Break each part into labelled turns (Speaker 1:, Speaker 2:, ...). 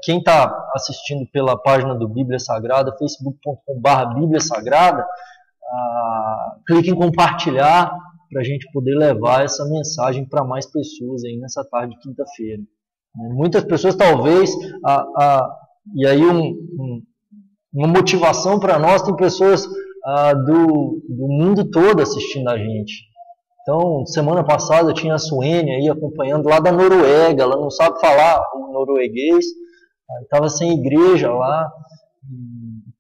Speaker 1: Quem está assistindo pela página do Bíblia Sagrada, facebook.com/Bíblia Sagrada, clique em compartilhar para a gente poder levar essa mensagem para mais pessoas aí nessa tarde de quinta-feira. Muitas pessoas talvez, e aí uma motivação para nós, tem pessoas do mundo todo assistindo a gente. Então, semana passada tinha a Suene aí acompanhando lá da Noruega, ela não sabe falar o norueguês, estava sem igreja lá,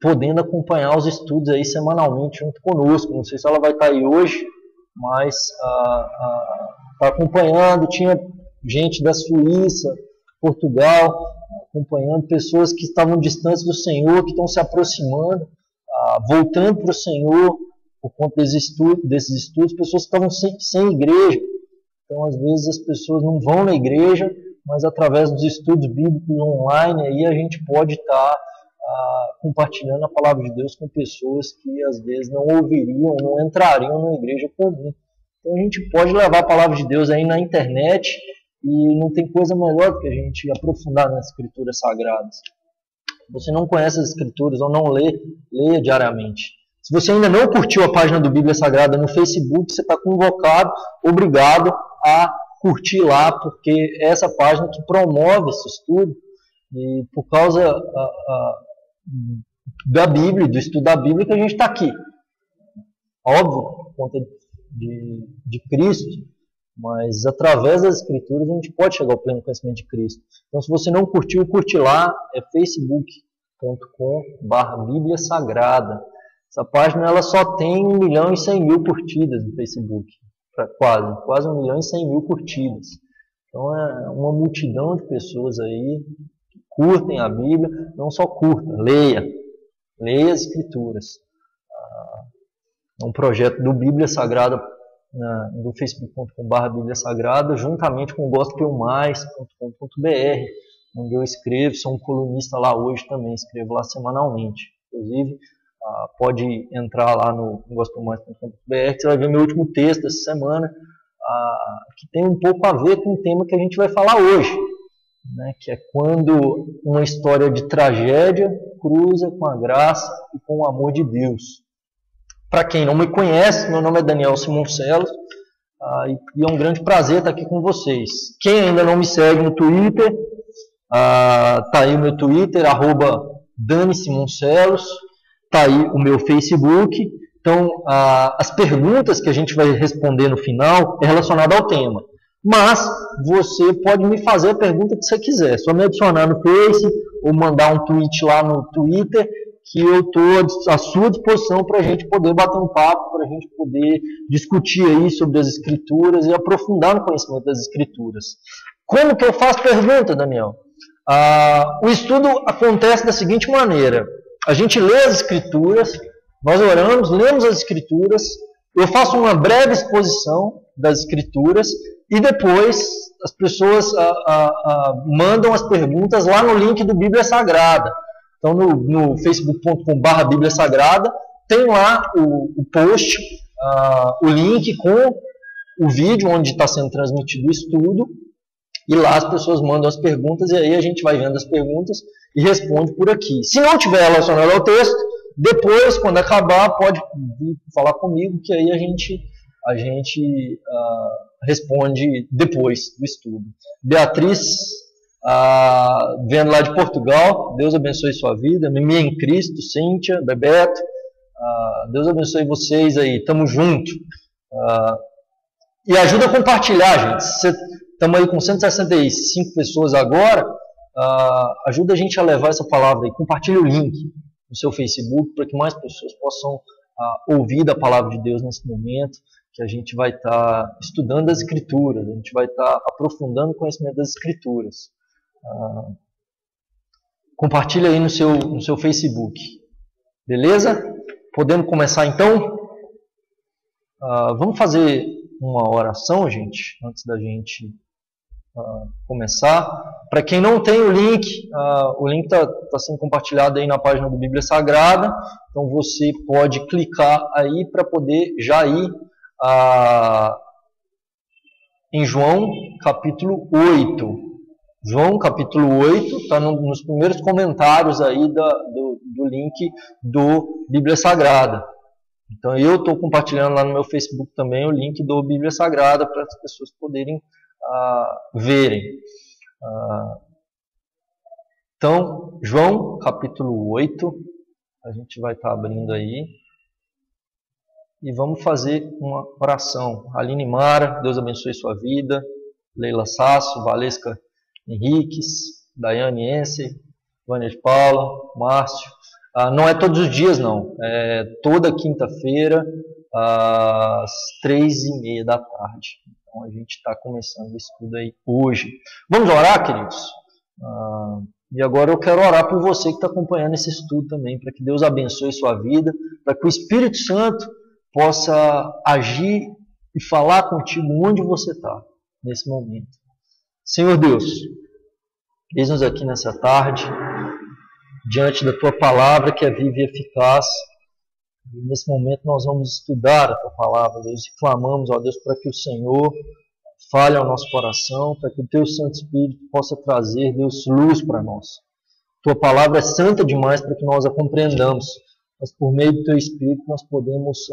Speaker 1: podendo acompanhar os estudos aí semanalmente junto conosco. Não sei se ela vai estar aí hoje, mas está acompanhando. Tinha gente da Suíça, Portugal, acompanhando, pessoas que estavam distantes do Senhor, que estão se aproximando, voltando para o Senhor por conta desses estudos, pessoas que estavam sem igreja. Então, às vezes, as pessoas não vão na igreja, mas através dos estudos bíblicos online, aí a gente pode estar compartilhando a palavra de Deus com pessoas que às vezes não ouviriam, não entrariam na igreja comum. Então a gente pode levar a palavra de Deus aí na internet, e não tem coisa melhor do que a gente aprofundar nas escrituras sagradas. Se você não conhece as escrituras ou não lê, leia diariamente. Se você ainda não curtiu a página do Bíblia Sagrada no Facebook, você está convocado, obrigado a curtir lá, porque é essa página que promove esse estudo, e por causa da Bíblia, do estudo da Bíblia, que a gente está aqui. Óbvio, por conta de Cristo, mas através das Escrituras a gente pode chegar ao pleno conhecimento de Cristo. Então, se você não curtiu, curte lá, é facebook.com/Bíblia Sagrada. Essa página ela só tem 1.100.000 curtidas no Facebook. Quase 1.100.000 curtidas. Então é uma multidão de pessoas aí que curtem a Bíblia. Não só curta, leia as Escrituras. É um projeto do Bíblia Sagrada, do facebook.com/Bíblia Sagrada, juntamente com gospelmais.com.br, onde eu escrevo, sou um colunista lá hoje também, escrevo lá semanalmente. Inclusive, pode entrar lá no gospelmais.com.br, que você vai ver meu último texto dessa semana, que tem um pouco a ver com o tema que a gente vai falar hoje, que é quando uma história de tragédia cruza com a graça e com o amor de Deus. Para quem não me conhece, meu nome é Daniel Simoncellos, e é um grande prazer estar aqui com vocês. Quem ainda não me segue no Twitter, está aí o meu Twitter, @DaniSimoncellos, está aí o meu Facebook. Então, as perguntas que a gente vai responder no final é relacionada ao tema. Mas você pode me fazer a pergunta que você quiser. É só me adicionar no Face ou mandar um tweet lá no Twitter, que eu estou à sua disposição para a gente poder bater um papo, para a gente poder discutir aí sobre as Escrituras e aprofundar no conhecimento das Escrituras. Como que eu faço pergunta, Daniel? O estudo acontece da seguinte maneira. A gente lê as Escrituras, nós oramos, lemos as Escrituras, eu faço uma breve exposição das Escrituras e depois as pessoas mandam as perguntas lá no link do Bíblia Sagrada. Então, no facebook.com/Bíblia Sagrada, tem lá o post, o link com o vídeo onde está sendo transmitido o estudo, e lá as pessoas mandam as perguntas, e aí a gente vai vendo as perguntas e responde por aqui. Se não tiver relacionado ao texto, depois, quando acabar, pode vir falar comigo, que aí a gente responde depois do estudo. Beatriz, vendo lá de Portugal, Deus abençoe sua vida. Mimi em Cristo, Cíntia, Bebeto, Deus abençoe vocês aí, tamo junto. E ajuda a compartilhar, gente. Estamos aí com 165 pessoas agora, ajuda a gente a levar essa palavra aí. Compartilhe o link no seu Facebook para que mais pessoas possam ouvir da palavra de Deus nesse momento, que a gente vai estar estudando as Escrituras, a gente vai estar aprofundando o conhecimento das Escrituras. Compartilhe aí no seu Facebook. Beleza? Podemos começar então? Vamos fazer uma oração, gente, antes da gente começar. Para quem não tem o link está sendo compartilhado aí na página do Bíblia Sagrada, então você pode clicar aí para poder já ir em João capítulo 8. João capítulo 8 está nos primeiros comentários aí do link do Bíblia Sagrada. Então eu estou compartilhando lá no meu Facebook também o link do Bíblia Sagrada para as pessoas poderem verem. Então, João capítulo 8, a gente vai estar abrindo aí e vamos fazer uma oração. Aline Mara, Deus abençoe sua vida. Leila Sasso, Valesca Henriques, Daiane Ense, Vânia de Paula, Márcio. Não é todos os dias, não. É toda quinta-feira, às 3h30 da tarde. Então, a gente está começando o estudo aí hoje. Vamos orar, queridos? E agora eu quero orar por você que está acompanhando esse estudo também, para que Deus abençoe sua vida, para que o Espírito Santo possa agir e falar contigo onde você está, nesse momento. Senhor Deus, eis-nos aqui nessa tarde, diante da Tua Palavra que é viva e eficaz. E nesse momento nós vamos estudar a Tua Palavra, Deus, e clamamos, ó Deus, para que o Senhor fale ao nosso coração, para que o Teu Santo Espírito possa trazer, Deus, luz para nós. Tua Palavra é santa demais para que nós a compreendamos, mas por meio do Teu Espírito nós podemos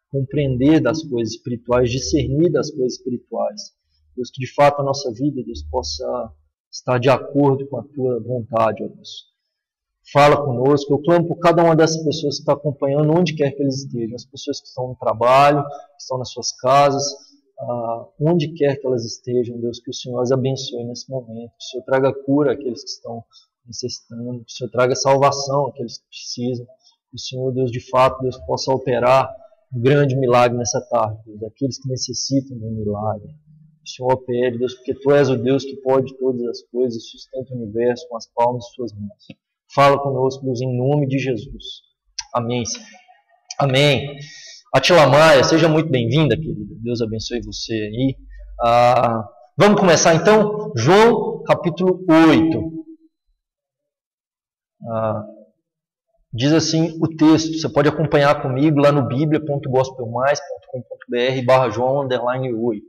Speaker 1: compreender das coisas espirituais, discernir das coisas espirituais. Deus, que de fato a nossa vida, Deus, possa estar de acordo com a Tua vontade, ó Deus. Fala conosco, eu clamo por cada uma dessas pessoas que está acompanhando, onde quer que eles estejam, as pessoas que estão no trabalho, que estão nas suas casas, onde quer que elas estejam, Deus, que o Senhor as abençoe nesse momento, que o Senhor traga cura àqueles que estão necessitando, que o Senhor traga salvação àqueles que precisam, que o Senhor, Deus, de fato, Deus, possa operar um grande milagre nessa tarde, Deus, aqueles que necessitam de um milagre. O Senhor opere, Deus, porque Tu és o Deus que pode todas as coisas e sustenta o universo com as palmas de Suas mãos. Fala conosco, Deus, em nome de Jesus. Amém, Senhor. Amém. Atila Maia, seja muito bem-vinda, querida. Deus abençoe você aí. Vamos começar então? João, capítulo 8. Diz assim o texto, você pode acompanhar comigo lá no biblia.gospelmais.com.br/João_8.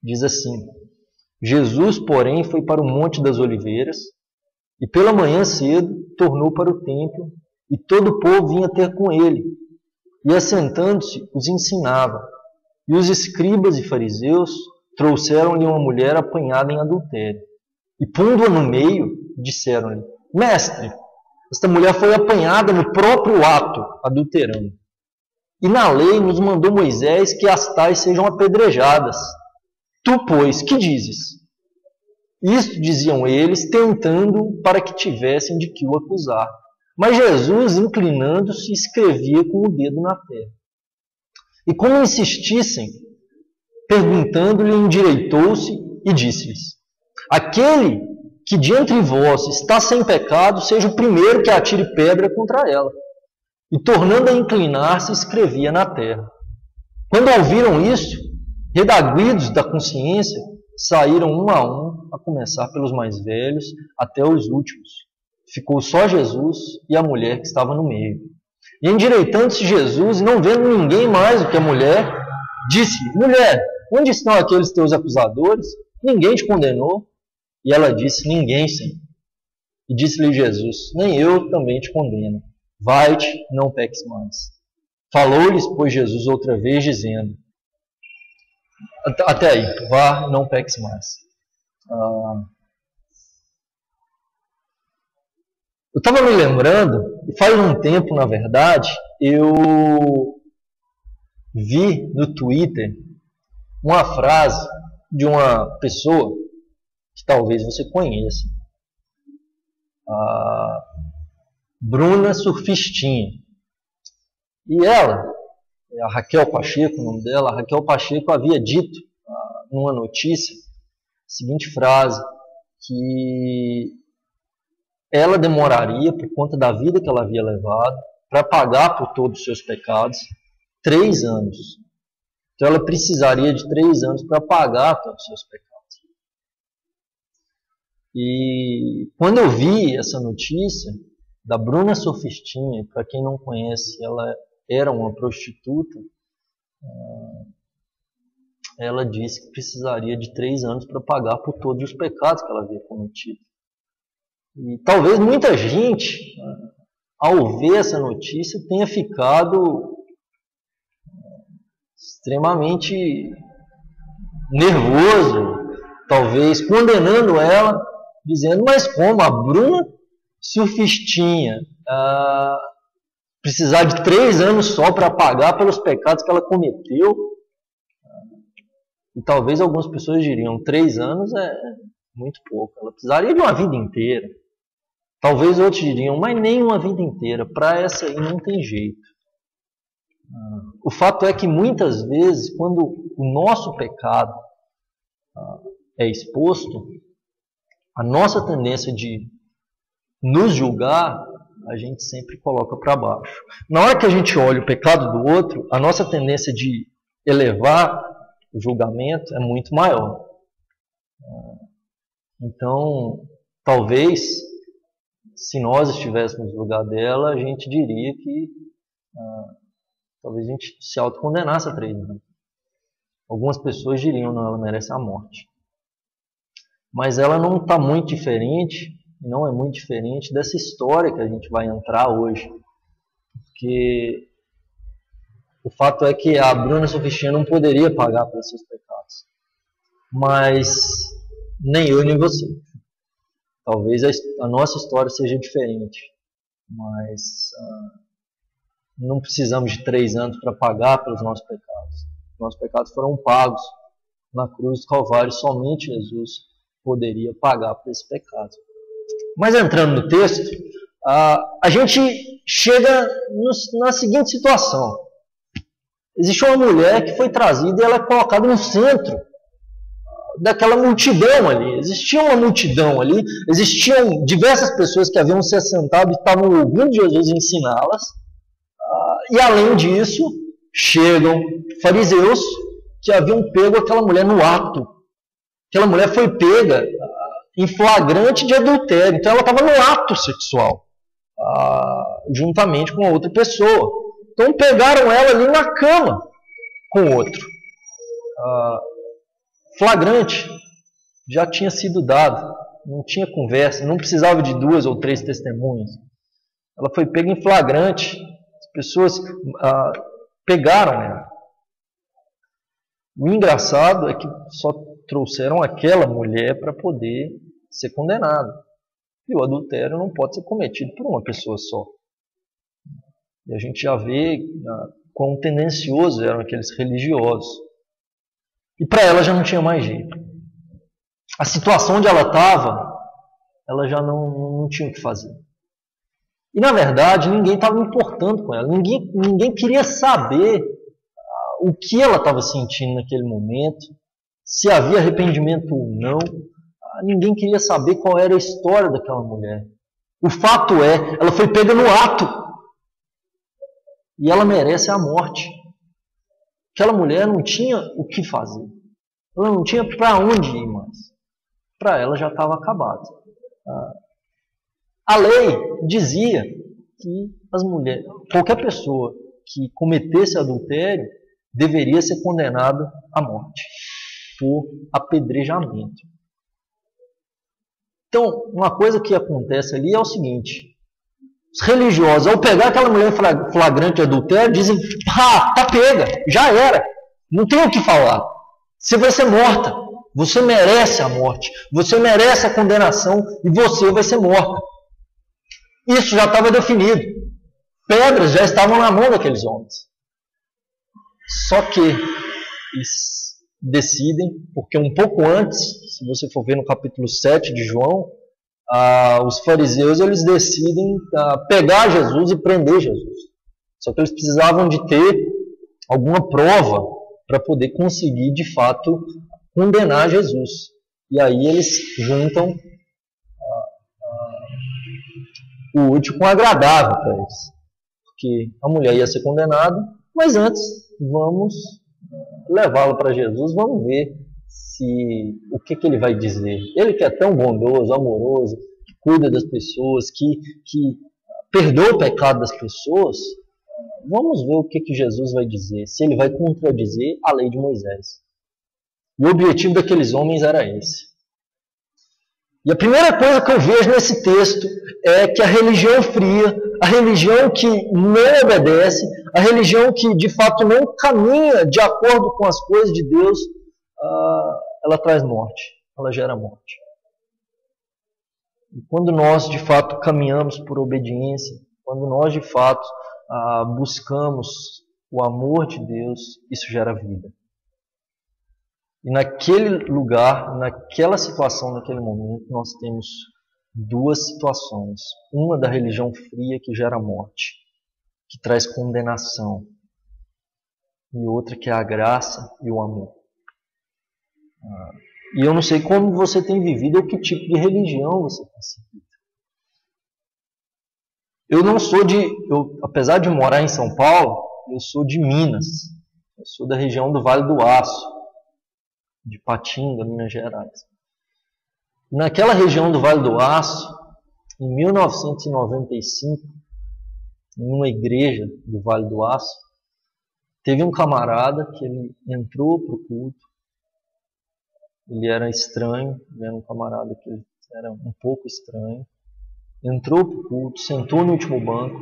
Speaker 1: Diz assim: Jesus, porém, foi para o Monte das Oliveiras, e pela manhã cedo tornou para o templo, e todo o povo vinha ter com ele. E assentando-se, os ensinava. E os escribas e fariseus trouxeram-lhe uma mulher apanhada em adultério. E pondo-a no meio, disseram-lhe: Mestre, esta mulher foi apanhada no próprio ato, adulterando. E na lei nos mandou Moisés que as tais sejam apedrejadas. Tu, pois, que dizes? Isto diziam eles, tentando para que tivessem de que o acusar. Mas Jesus, inclinando-se, escrevia com o dedo na terra. E como insistissem, perguntando-lhe, endireitou-se e disse-lhes: Aquele que de entre vós está sem pecado, seja o primeiro que atire pedra contra ela. E tornando a inclinar-se, escrevia na terra. Quando ouviram isso, redarguidos da consciência, saíram um a começar pelos mais velhos até os últimos. Ficou só Jesus e a mulher que estava no meio. E endireitando-se Jesus, e não vendo ninguém mais do que a mulher, disse: Mulher, onde estão aqueles teus acusadores? Ninguém te condenou? E ela disse: Ninguém, Senhor. E disse-lhe Jesus: Nem eu também te condeno. Vai-te, não peques mais. Falou-lhes, pois, Jesus outra vez, dizendo: Até aí, vá, não peques mais. Eu estava me lembrando, e faz um tempo, na verdade, eu vi no Twitter uma frase de uma pessoa que talvez você conheça, a Bruna Surfistinha. E ela, a Raquel Pacheco, o nome dela, a Raquel Pacheco havia dito numa notícia a seguinte frase, que ela demoraria, por conta da vida que ela havia levado, para pagar por todos os seus pecados, 3 anos. Então ela precisaria de 3 anos para pagar todos os seus pecados. E quando eu vi essa notícia da Bruna Surfistinha, para quem não conhece, ela era uma prostituta, ela disse que precisaria de 3 anos para pagar por todos os pecados que ela havia cometido. E talvez muita gente, ao ver essa notícia, tenha ficado extremamente nervoso, talvez condenando ela, dizendo, mas como a Bruna Surfistinha precisar de 3 anos só para pagar pelos pecados que ela cometeu? E talvez algumas pessoas diriam, 3 anos é muito pouco, ela precisaria de uma vida inteira. Talvez outros diriam, mas nem uma vida inteira, para essa aí não tem jeito. O fato é que muitas vezes, quando o nosso pecado é exposto, a nossa tendência de nos julgar, a gente sempre coloca para baixo. Na hora que a gente olha o pecado do outro, a nossa tendência de elevar o julgamento é muito maior. Então, talvez, se nós estivéssemos no lugar dela, a gente diria que talvez a gente se autocondenasse a 3 anos. Algumas pessoas diriam, não, ela merece a morte. Mas ela não está muito diferente, não é muito diferente dessa história que a gente vai entrar hoje. Porque o fato é que a Bruna Surfistinha não poderia pagar pelos seus pecados. Mas nem eu nem você. Talvez a nossa história seja diferente. Mas não precisamos de 3 anos para pagar pelos nossos pecados. Nossos pecados foram pagos na cruz do Calvário. Somente Jesus poderia pagar por esse pecado. Mas entrando no texto, a gente chega na seguinte situação. Existe uma mulher que foi trazida e ela é colocada no centro daquela multidão ali. Existia uma multidão ali, existiam diversas pessoas que haviam se assentado e estavam ouvindo Jesus ensiná-las. E além disso, chegam fariseus que haviam pego aquela mulher no ato. Aquela mulher foi pega em flagrante de adultério. Então ela estava no ato sexual, juntamente com outra pessoa. Então pegaram ela ali na cama com outro. Flagrante. Já tinha sido dado. Não tinha conversa. Não precisava de 2 ou 3 testemunhas. Ela foi pega em flagrante. As pessoas pegaram ela. O engraçado é que só trouxeram aquela mulher para poder ser condenada. E o adultério não pode ser cometido por uma pessoa só. E a gente já vê quão tendenciosos eram aqueles religiosos. E para ela já não tinha mais jeito. A situação onde ela estava, ela já não tinha o que fazer. E na verdade, ninguém estava importando com ela. Ninguém queria saber o que ela estava sentindo naquele momento, se havia arrependimento ou não. Ninguém queria saber qual era a história daquela mulher. O fato é, ela foi pega no ato. E ela merece a morte. Aquela mulher não tinha o que fazer. Ela não tinha para onde ir mais. Para ela já estava acabado. A lei dizia que as mulheres, qualquer pessoa que cometesse adultério deveria ser condenado à morte por apedrejamento. Então, uma coisa que acontece ali é o seguinte: os religiosos, ao pegar aquela mulher em flagrante de adultério, dizem, tá pega, já era, não tem o que falar. Você vai ser morta, você merece a morte, você merece a condenação e você vai ser morta. Isso já estava definido. Pedras já estavam na mão daqueles homens. Só que eles decidem, porque um pouco antes, se você for ver no capítulo 7 de João, os fariseus eles decidem pegar Jesus e prender Jesus. Só que eles precisavam de ter alguma prova para poder conseguir, de fato, condenar Jesus. E aí eles juntam o útil com o agradável para eles. Porque a mulher ia ser condenada, mas antes vamos levá-la para Jesus, vamos ver o que ele vai dizer. Ele que é tão bondoso, amoroso, que cuida das pessoas, que perdoa o pecado das pessoas, vamos ver o que Jesus vai dizer, se ele vai contradizer a lei de Moisés. E o objetivo daqueles homens era esse. E a primeira coisa que eu vejo nesse texto é que a religião fria, a religião que não obedece, a religião que de fato não caminha de acordo com as coisas de Deus, ela traz morte, ela gera morte. E quando nós de fato caminhamos por obediência, quando nós de fato buscamos o amor de Deus, isso gera vida. E naquele lugar, naquela situação, naquele momento, nós temos duas situações. Uma da religião fria que gera morte, que traz condenação. E outra que é a graça e o amor. E eu não sei como você tem vivido ou que tipo de religião você tem seguido. Eu não sou apesar de morar em São Paulo, eu sou de Minas. Eu sou da região do Vale do Aço, de Patinga, Minas Gerais. E naquela região do Vale do Aço, em 1995, em uma igreja do Vale do Aço, teve um camarada que ele entrou para o culto. Ele era estranho, ele era um camarada que era um pouco estranho. Entrou para o culto, sentou no último banco.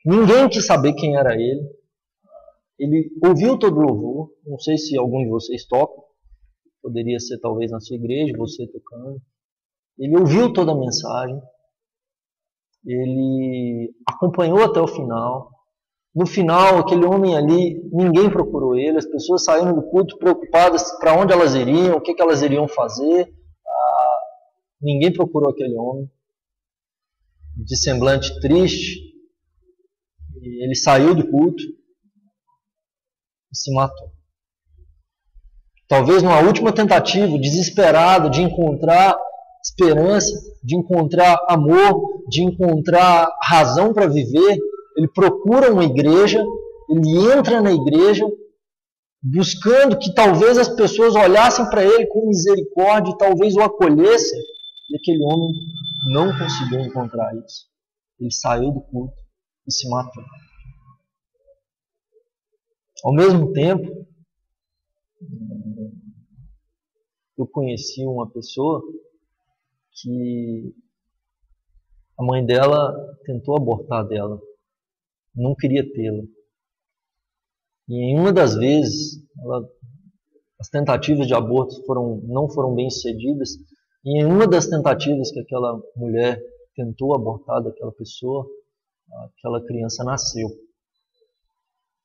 Speaker 1: Ninguém quis saber quem era ele. Ele ouviu todo o louvor. Não sei se algum de vocês toca. Poderia ser talvez na sua igreja, você tocando. Ele ouviu toda a mensagem. Ele acompanhou até o final. No final, aquele homem ali, ninguém procurou ele. As pessoas saíram do culto preocupadas para onde elas iriam, o que elas iriam fazer. Ninguém procurou aquele homem. De semblante triste. Ele saiu do culto e se matou. Talvez numa última tentativa, desesperado, de encontrar esperança, de encontrar amor, de encontrar razão para viver, ele procura uma igreja, ele entra na igreja, buscando que talvez as pessoas olhassem para ele com misericórdia e talvez o acolhessem. E aquele homem não conseguiu encontrar isso. Ele saiu do culto e se matou. Ao mesmo tempo, eu conheci uma pessoa que a mãe dela tentou abortar dela, não queria tê-la. E em uma das vezes, as tentativas de aborto não foram bem sucedidas, e em uma das tentativas que aquela mulher tentou abortar daquela pessoa, aquela criança nasceu.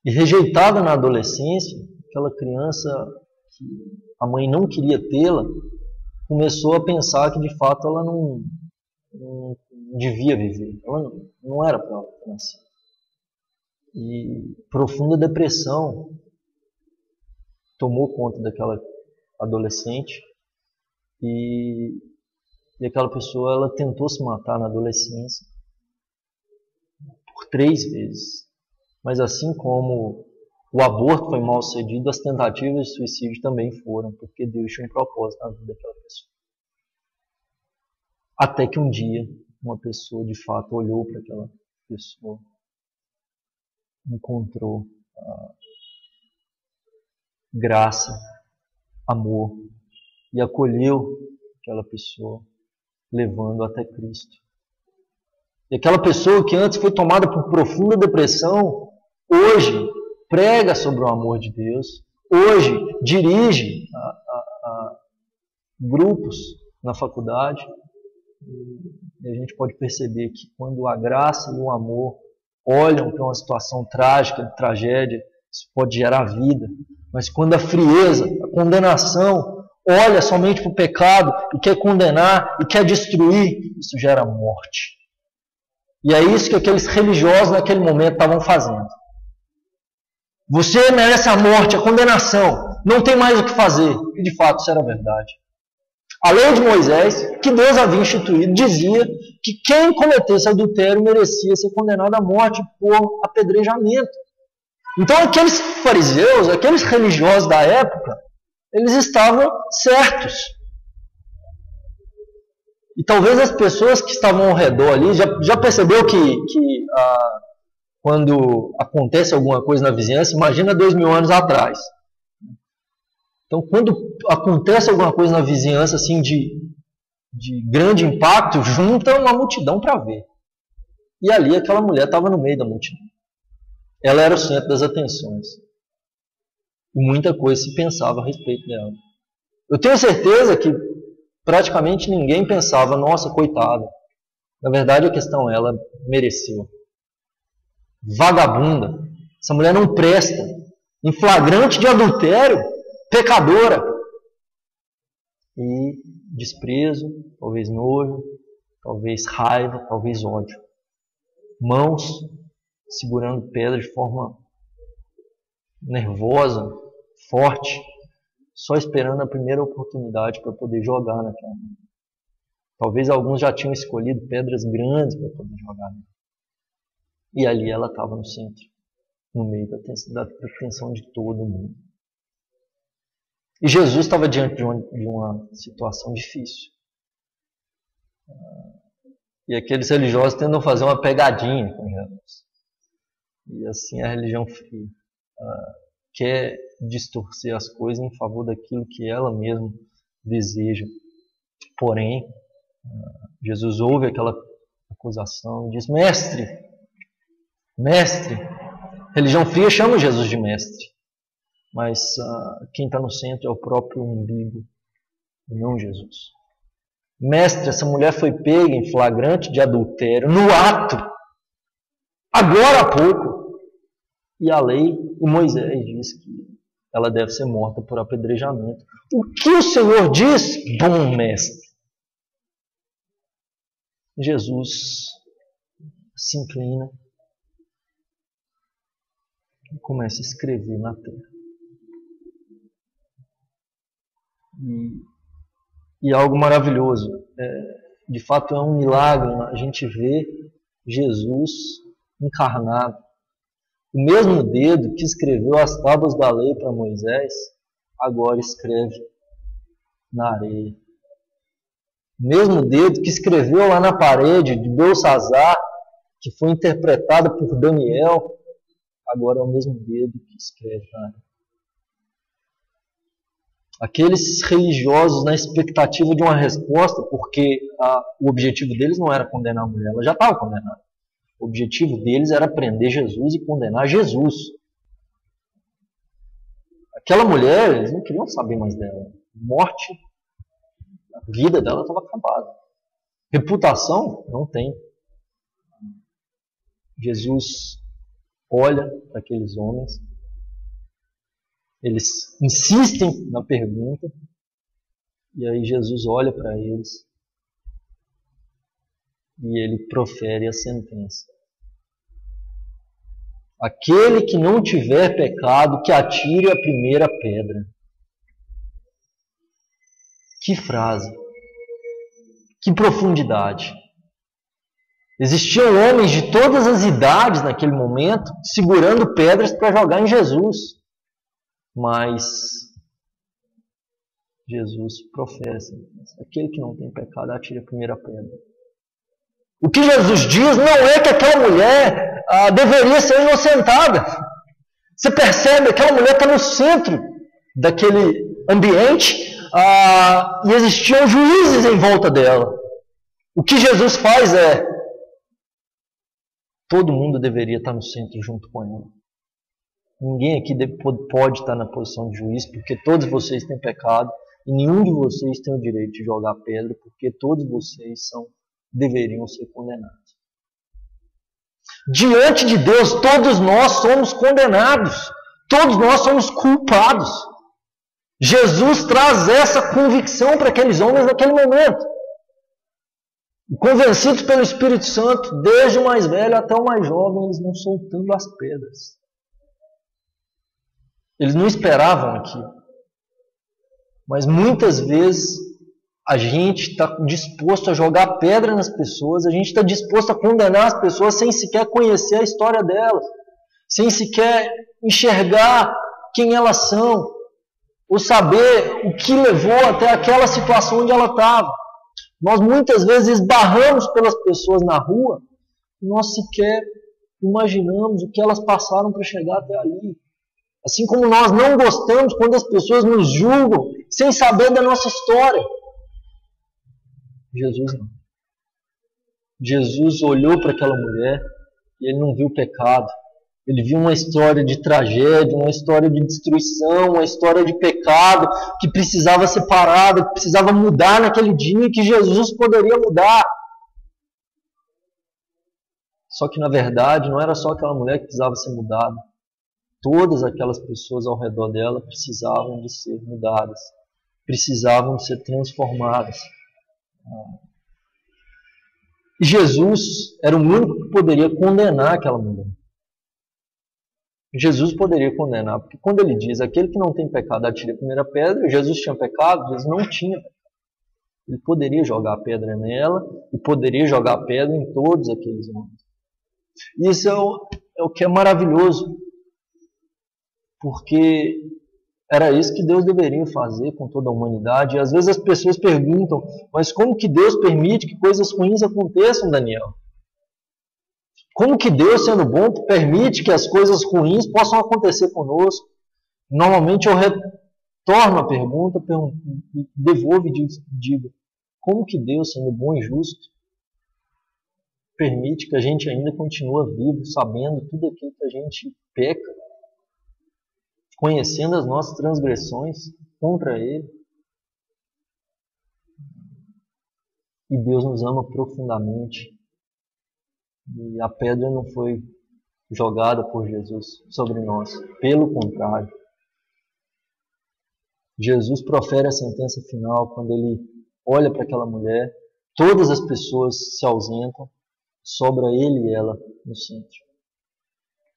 Speaker 1: E rejeitada na adolescência, aquela criança que a mãe não queria tê-la, começou a pensar que de fato ela não devia viver. Ela não era para ela nascer. E profunda depressão tomou conta daquela adolescente e aquela pessoa ela tentou se matar na adolescência por 3 vezes. Mas assim como o aborto foi mal sucedido, as tentativas de suicídio também foram, porque Deus tinha um propósito na vida daquela pessoa. Até que um dia, uma pessoa de fato olhou para aquela pessoa, encontrou graça, amor, e acolheu aquela pessoa, levando até Cristo. E aquela pessoa que antes foi tomada por profunda depressão, hoje prega sobre o amor de Deus, hoje dirige grupos na faculdade, e a gente pode perceber que quando a graça e o amor olham para uma situação trágica, de tragédia, isso pode gerar vida, mas quando a frieza, a condenação, olha somente para o pecado e quer condenar e quer destruir, isso gera morte. E é isso que aqueles religiosos naquele momento estavam fazendo. Você merece a morte, a condenação. Não tem mais o que fazer. E de fato isso era verdade. A lei de Moisés, que Deus havia instituído, dizia que quem cometesse adultério merecia ser condenado à morte por apedrejamento. Então aqueles fariseus, aqueles religiosos da época, eles estavam certos. E talvez as pessoas que estavam ao redor ali, já percebeu que quando acontece alguma coisa na vizinhança, imagina 2000 anos atrás. Então, quando acontece alguma coisa na vizinhança assim de grande impacto, junta uma multidão para ver. E ali aquela mulher estava no meio da multidão. Ela era o centro das atenções. E muita coisa se pensava a respeito dela. Eu tenho certeza que praticamente ninguém pensava, nossa, coitada. Na verdade, a questão, ela mereceu. Vagabunda. Essa mulher não presta. Em flagrante de adultério, pecadora. E desprezo, talvez nojo, talvez raiva, talvez ódio. Mãos segurando pedra de forma nervosa, forte, só esperando a primeira oportunidade para poder jogar naquela mão. Talvez alguns já tinham escolhido pedras grandes para poder jogar. E ali ela estava no centro, no meio da atenção de todo mundo. E Jesus estava diante de uma situação difícil. E aqueles religiosos tentam fazer uma pegadinha com Jesus. E assim a religião fria quer distorcer as coisas em favor daquilo que ela mesma deseja. Porém, Jesus ouve aquela acusação e diz: Mestre, mestre. Religião fria chama Jesus de mestre. Mas quem está no centro é o próprio umbigo, não Jesus. Mestre, essa mulher foi pega em flagrante de adultério, no ato, agora há pouco. E a lei, e Moisés diz que ela deve ser morta por apedrejamento. O que o Senhor diz, bom mestre? Jesus se inclina e começa a escrever na terra. E algo maravilhoso. De fato é um milagre a gente ver Jesus encarnado. O mesmo dedo que escreveu as tábuas da lei para Moisés, agora escreve na areia. O mesmo dedo que escreveu lá na parede de Belsazar, que foi interpretada por Daniel, agora é o mesmo dedo que escreve na areia. Aqueles religiosos na expectativa de uma resposta, porque o objetivo deles não era condenar a mulher, ela já estava condenada. O objetivo deles era prender Jesus e condenar Jesus. Aquela mulher, eles não queriam saber mais dela. Morte, a vida dela estava acabada. Reputação, não tem. Jesus olha para aqueles homens, eles insistem na pergunta, e aí Jesus olha para eles e ele profere a sentença. Aquele que não tiver pecado, que atire a primeira pedra. Que frase! Que profundidade! Existiam homens de todas as idades naquele momento, segurando pedras para jogar em Jesus. Mas Jesus profere a sentença. Aquele que não tem pecado, atire a primeira pedra. O que Jesus diz não é que aquela mulher deveria ser inocentada. Você percebe, aquela mulher está no centro daquele ambiente e existiam juízes em volta dela. O que Jesus faz é: todo mundo deveria estar no centro junto com ela. Ninguém aqui pode estar na posição de juiz, porque todos vocês têm pecado e nenhum de vocês tem o direito de jogar pedra, porque todos vocês deveriam ser condenados. Diante de Deus, todos nós somos condenados. Todos nós somos culpados. Jesus traz essa convicção para aqueles homens naquele momento. E convencidos pelo Espírito Santo, desde o mais velho até o mais jovem, eles vão soltando as pedras. Eles não esperavam aquilo. Mas muitas vezes a gente está disposto a jogar pedra nas pessoas, a gente está disposto a condenar as pessoas sem sequer conhecer a história delas, sem sequer enxergar quem elas são. ou saber o que levou até aquela situação onde ela estava. Nós muitas vezes esbarramos pelas pessoas na rua e nós sequer imaginamos o que elas passaram para chegar até ali. Assim como nós não gostamos quando as pessoas nos julgam sem saber da nossa história. Jesus não. Jesus olhou para aquela mulher e ele não viu pecado. Ele viu uma história de tragédia, uma história de destruição, uma história de pecado que precisava ser parada, que precisava mudar naquele dia e que Jesus poderia mudar. Só que na verdade não era só aquela mulher que precisava ser mudada. Todas aquelas pessoas ao redor dela precisavam de ser mudadas, precisavam de ser transformadas. E Jesus era o único que poderia condenar aquela mulher. Jesus poderia condenar, porque quando ele diz, aquele que não tem pecado atire a primeira pedra, Jesus tinha pecado? Jesus não tinha pecado. Ele poderia jogar a pedra nela e poderia jogar a pedra em todos aqueles homens. Isso é o que é maravilhoso, porque era isso que Deus deveria fazer com toda a humanidade. E às vezes as pessoas perguntam, mas como que Deus permite que coisas ruins aconteçam, Daniel? Como que Deus, sendo bom, permite que as coisas ruins possam acontecer conosco? Normalmente eu retorno a pergunta, devolvo e digo, como que Deus, sendo bom e justo, permite que a gente ainda continue vivo, sabendo tudo aquilo que a gente peca, conhecendo as nossas transgressões contra Ele? E Deus nos ama profundamente. E a pedra não foi jogada por Jesus sobre nós. Pelo contrário. Jesus profere a sentença final quando Ele olha para aquela mulher. Todas as pessoas se ausentam. Sobra Ele e ela no centro.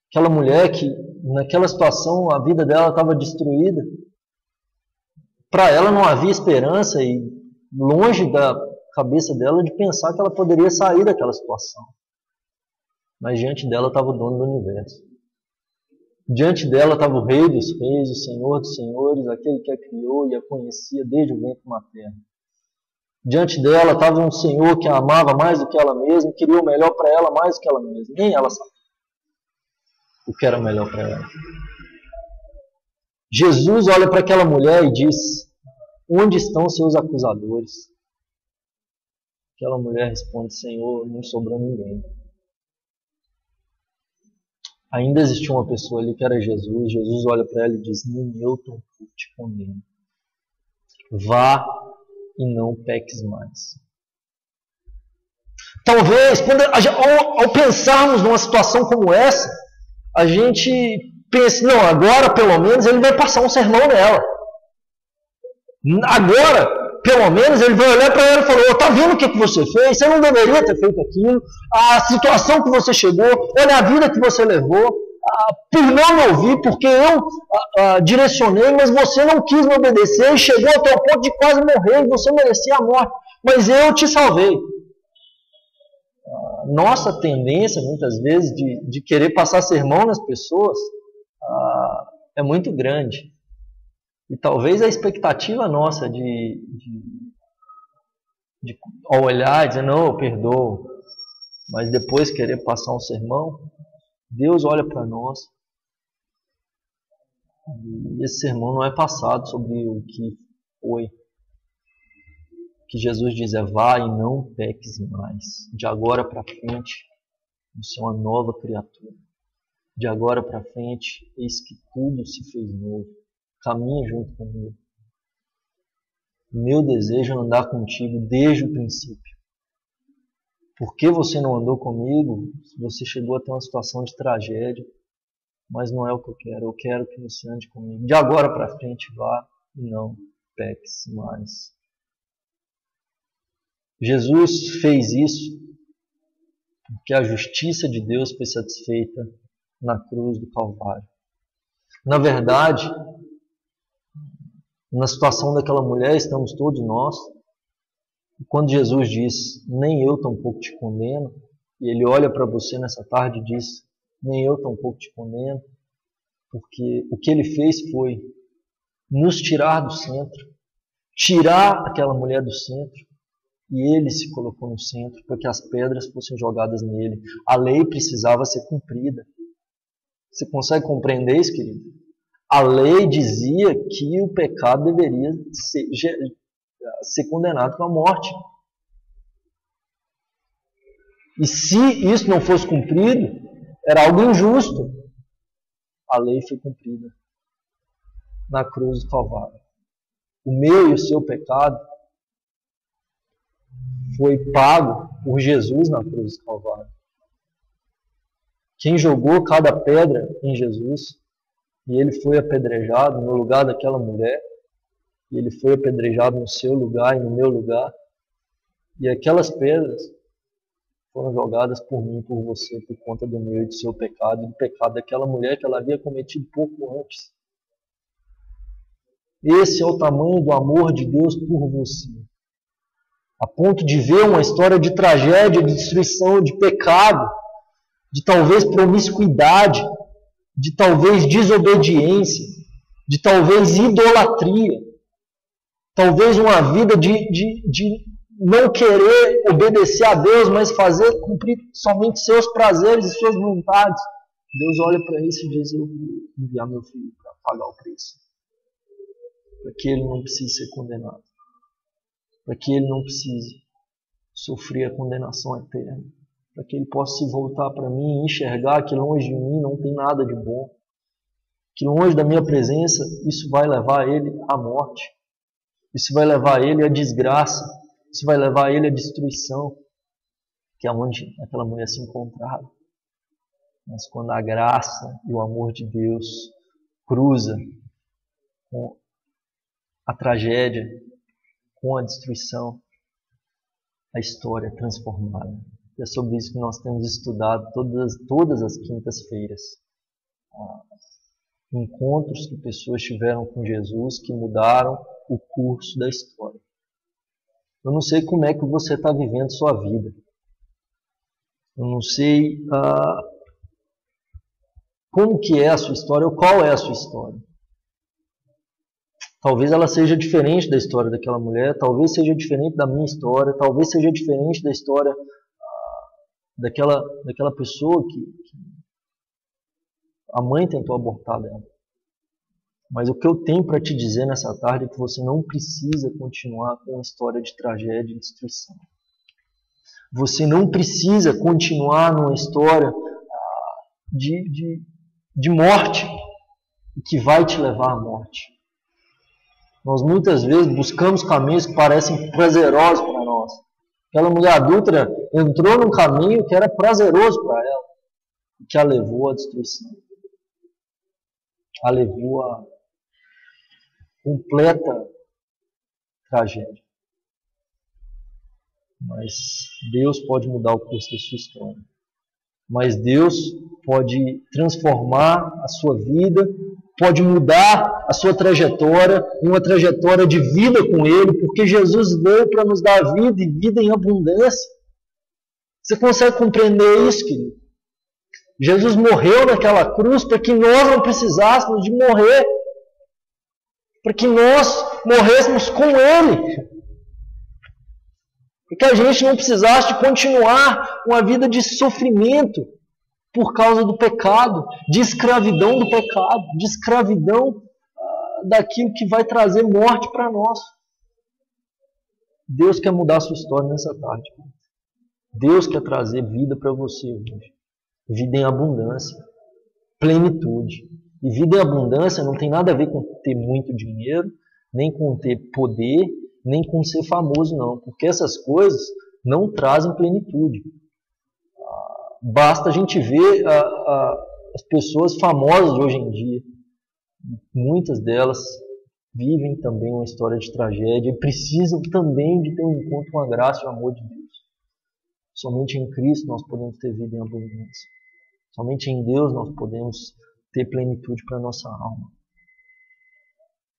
Speaker 1: Aquela mulher que, naquela situação, a vida dela estava destruída. Para ela não havia esperança e longe da cabeça dela de pensar que ela poderia sair daquela situação. Mas diante dela estava o dono do universo. Diante dela estava o Rei dos Reis, o Senhor dos Senhores, aquele que a criou e a conhecia desde o ventre materno. Diante dela estava um Senhor que a amava mais do que ela mesma, queria o melhor para ela mais do que ela mesma. Nem ela sabia o que era melhor para ela. Jesus olha para aquela mulher e diz, onde estão seus acusadores? Aquela mulher responde, Senhor, não sobrou ninguém. Ainda existia uma pessoa ali que era Jesus. Jesus olha para ela e diz, nem eu tampouco te condeno. Vá e não peques mais. Talvez, ao pensarmos numa situação como essa, a gente pense, não, agora pelo menos ele vai passar um sermão nela. Agora, pelo menos, ele vai olhar para ela e falar, tá vendo o que você fez? Você não deveria ter feito aquilo. A situação que você chegou, olha a vida que você levou. Por não me ouvir, porque eu direcionei, mas você não quis me obedecer e chegou até o ponto de quase morrer e você merecia a morte. Mas eu te salvei. Nossa tendência, muitas vezes, de querer passar sermão nas pessoas é muito grande. E talvez a expectativa nossa ao olhar e dizer, não, eu perdoo, mas depois querer passar um sermão, Deus olha para nós e esse sermão não é passado sobre o que foi. O que Jesus diz é, vá e não peques mais. De agora para frente, você é uma nova criatura. De agora para frente, eis que tudo se fez novo. Caminha junto comigo. Meu desejo é andar contigo desde o princípio. Por que você não andou comigo? Você chegou até uma situação de tragédia, mas não é o que eu quero. Eu quero que você ande comigo. De agora para frente, vá e não peques mais. Jesus fez isso porque a justiça de Deus foi satisfeita na cruz do Calvário. Na verdade, na situação daquela mulher estamos todos nós. E quando Jesus diz, nem eu tampouco te condeno, e Ele olha para você nessa tarde e diz, nem eu tampouco te condeno, porque o que Ele fez foi nos tirar do centro, tirar aquela mulher do centro, e ele se colocou no centro para que as pedras fossem jogadas nele. A lei precisava ser cumprida. Você consegue compreender isso, querido? A lei dizia que o pecado deveria ser condenado com a morte. E se isso não fosse cumprido, era algo injusto. A lei foi cumprida na cruz do Calvário. O meu e o seu pecado foi pago por Jesus na cruz do Calvário. Quem jogou cada pedra em Jesus, e ele foi apedrejado no lugar daquela mulher, e ele foi apedrejado no seu lugar e no meu lugar, e aquelas pedras foram jogadas por mim e por você, por conta do meu e do seu pecado, e do pecado daquela mulher que ela havia cometido pouco antes. Esse é o tamanho do amor de Deus por você. A ponto de ver uma história de tragédia, de destruição, de pecado, de talvez promiscuidade, de talvez desobediência, de talvez idolatria, talvez uma vida de não querer obedecer a Deus, mas fazer cumprir somente seus prazeres e suas vontades. Deus olha para isso e diz: eu vou enviar meu filho para pagar o preço, para que ele não precise ser condenado, para que ele não precise sofrer a condenação eterna, para que ele possa se voltar para mim e enxergar que longe de mim não tem nada de bom, que longe da minha presença isso vai levar ele à morte, isso vai levar ele à desgraça, isso vai levar ele à destruição, que é onde aquela mulher se encontrava. Mas quando a graça e o amor de Deus cruza com a tragédia, com a destruição, a história é transformada. É sobre isso que nós temos estudado todas as quintas-feiras. Encontros que pessoas tiveram com Jesus que mudaram o curso da história. Eu não sei como é que você está vivendo sua vida. Eu não sei como que é a sua história ou qual é a sua história. Talvez ela seja diferente da história daquela mulher, talvez seja diferente da minha história, talvez seja diferente da história daquela pessoa que a mãe tentou abortar dela. Mas o que eu tenho para te dizer nessa tarde é que você não precisa continuar com uma história de tragédia e destruição. Você não precisa continuar numa história de morte que vai te levar à morte. Nós muitas vezes buscamos caminhos que parecem prazerosos para nós. Aquela mulher adúltera entrou num caminho que era prazeroso para ela, que a levou à destruição. A levou a completa tragédia. Mas Deus pode mudar o curso da sua história. Mas Deus pode transformar a sua vida, pode mudar a sua trajetória em uma trajetória de vida com Ele, porque Jesus veio para nos dar vida e vida em abundância. Você consegue compreender isso, querido? Jesus morreu naquela cruz para que nós não precisássemos de morrer, para que nós morrêssemos com Ele, para que a gente não precisasse de continuar uma vida de sofrimento por causa do pecado, de escravidão do pecado, de escravidão daquilo que vai trazer morte para nós. Deus quer mudar a sua história nessa tarde. Deus quer trazer vida para você hoje. Vida em abundância, plenitude. E vida em abundância não tem nada a ver com ter muito dinheiro, nem com ter poder, nem com ser famoso, não. Porque essas coisas não trazem plenitude. Basta a gente ver as pessoas famosas de hoje em dia. Muitas delas vivem também uma história de tragédia e precisam também de ter um encontro com a graça e o amor de Deus. Somente em Cristo nós podemos ter vida em abundância. Somente em Deus nós podemos ter plenitude para a nossa alma.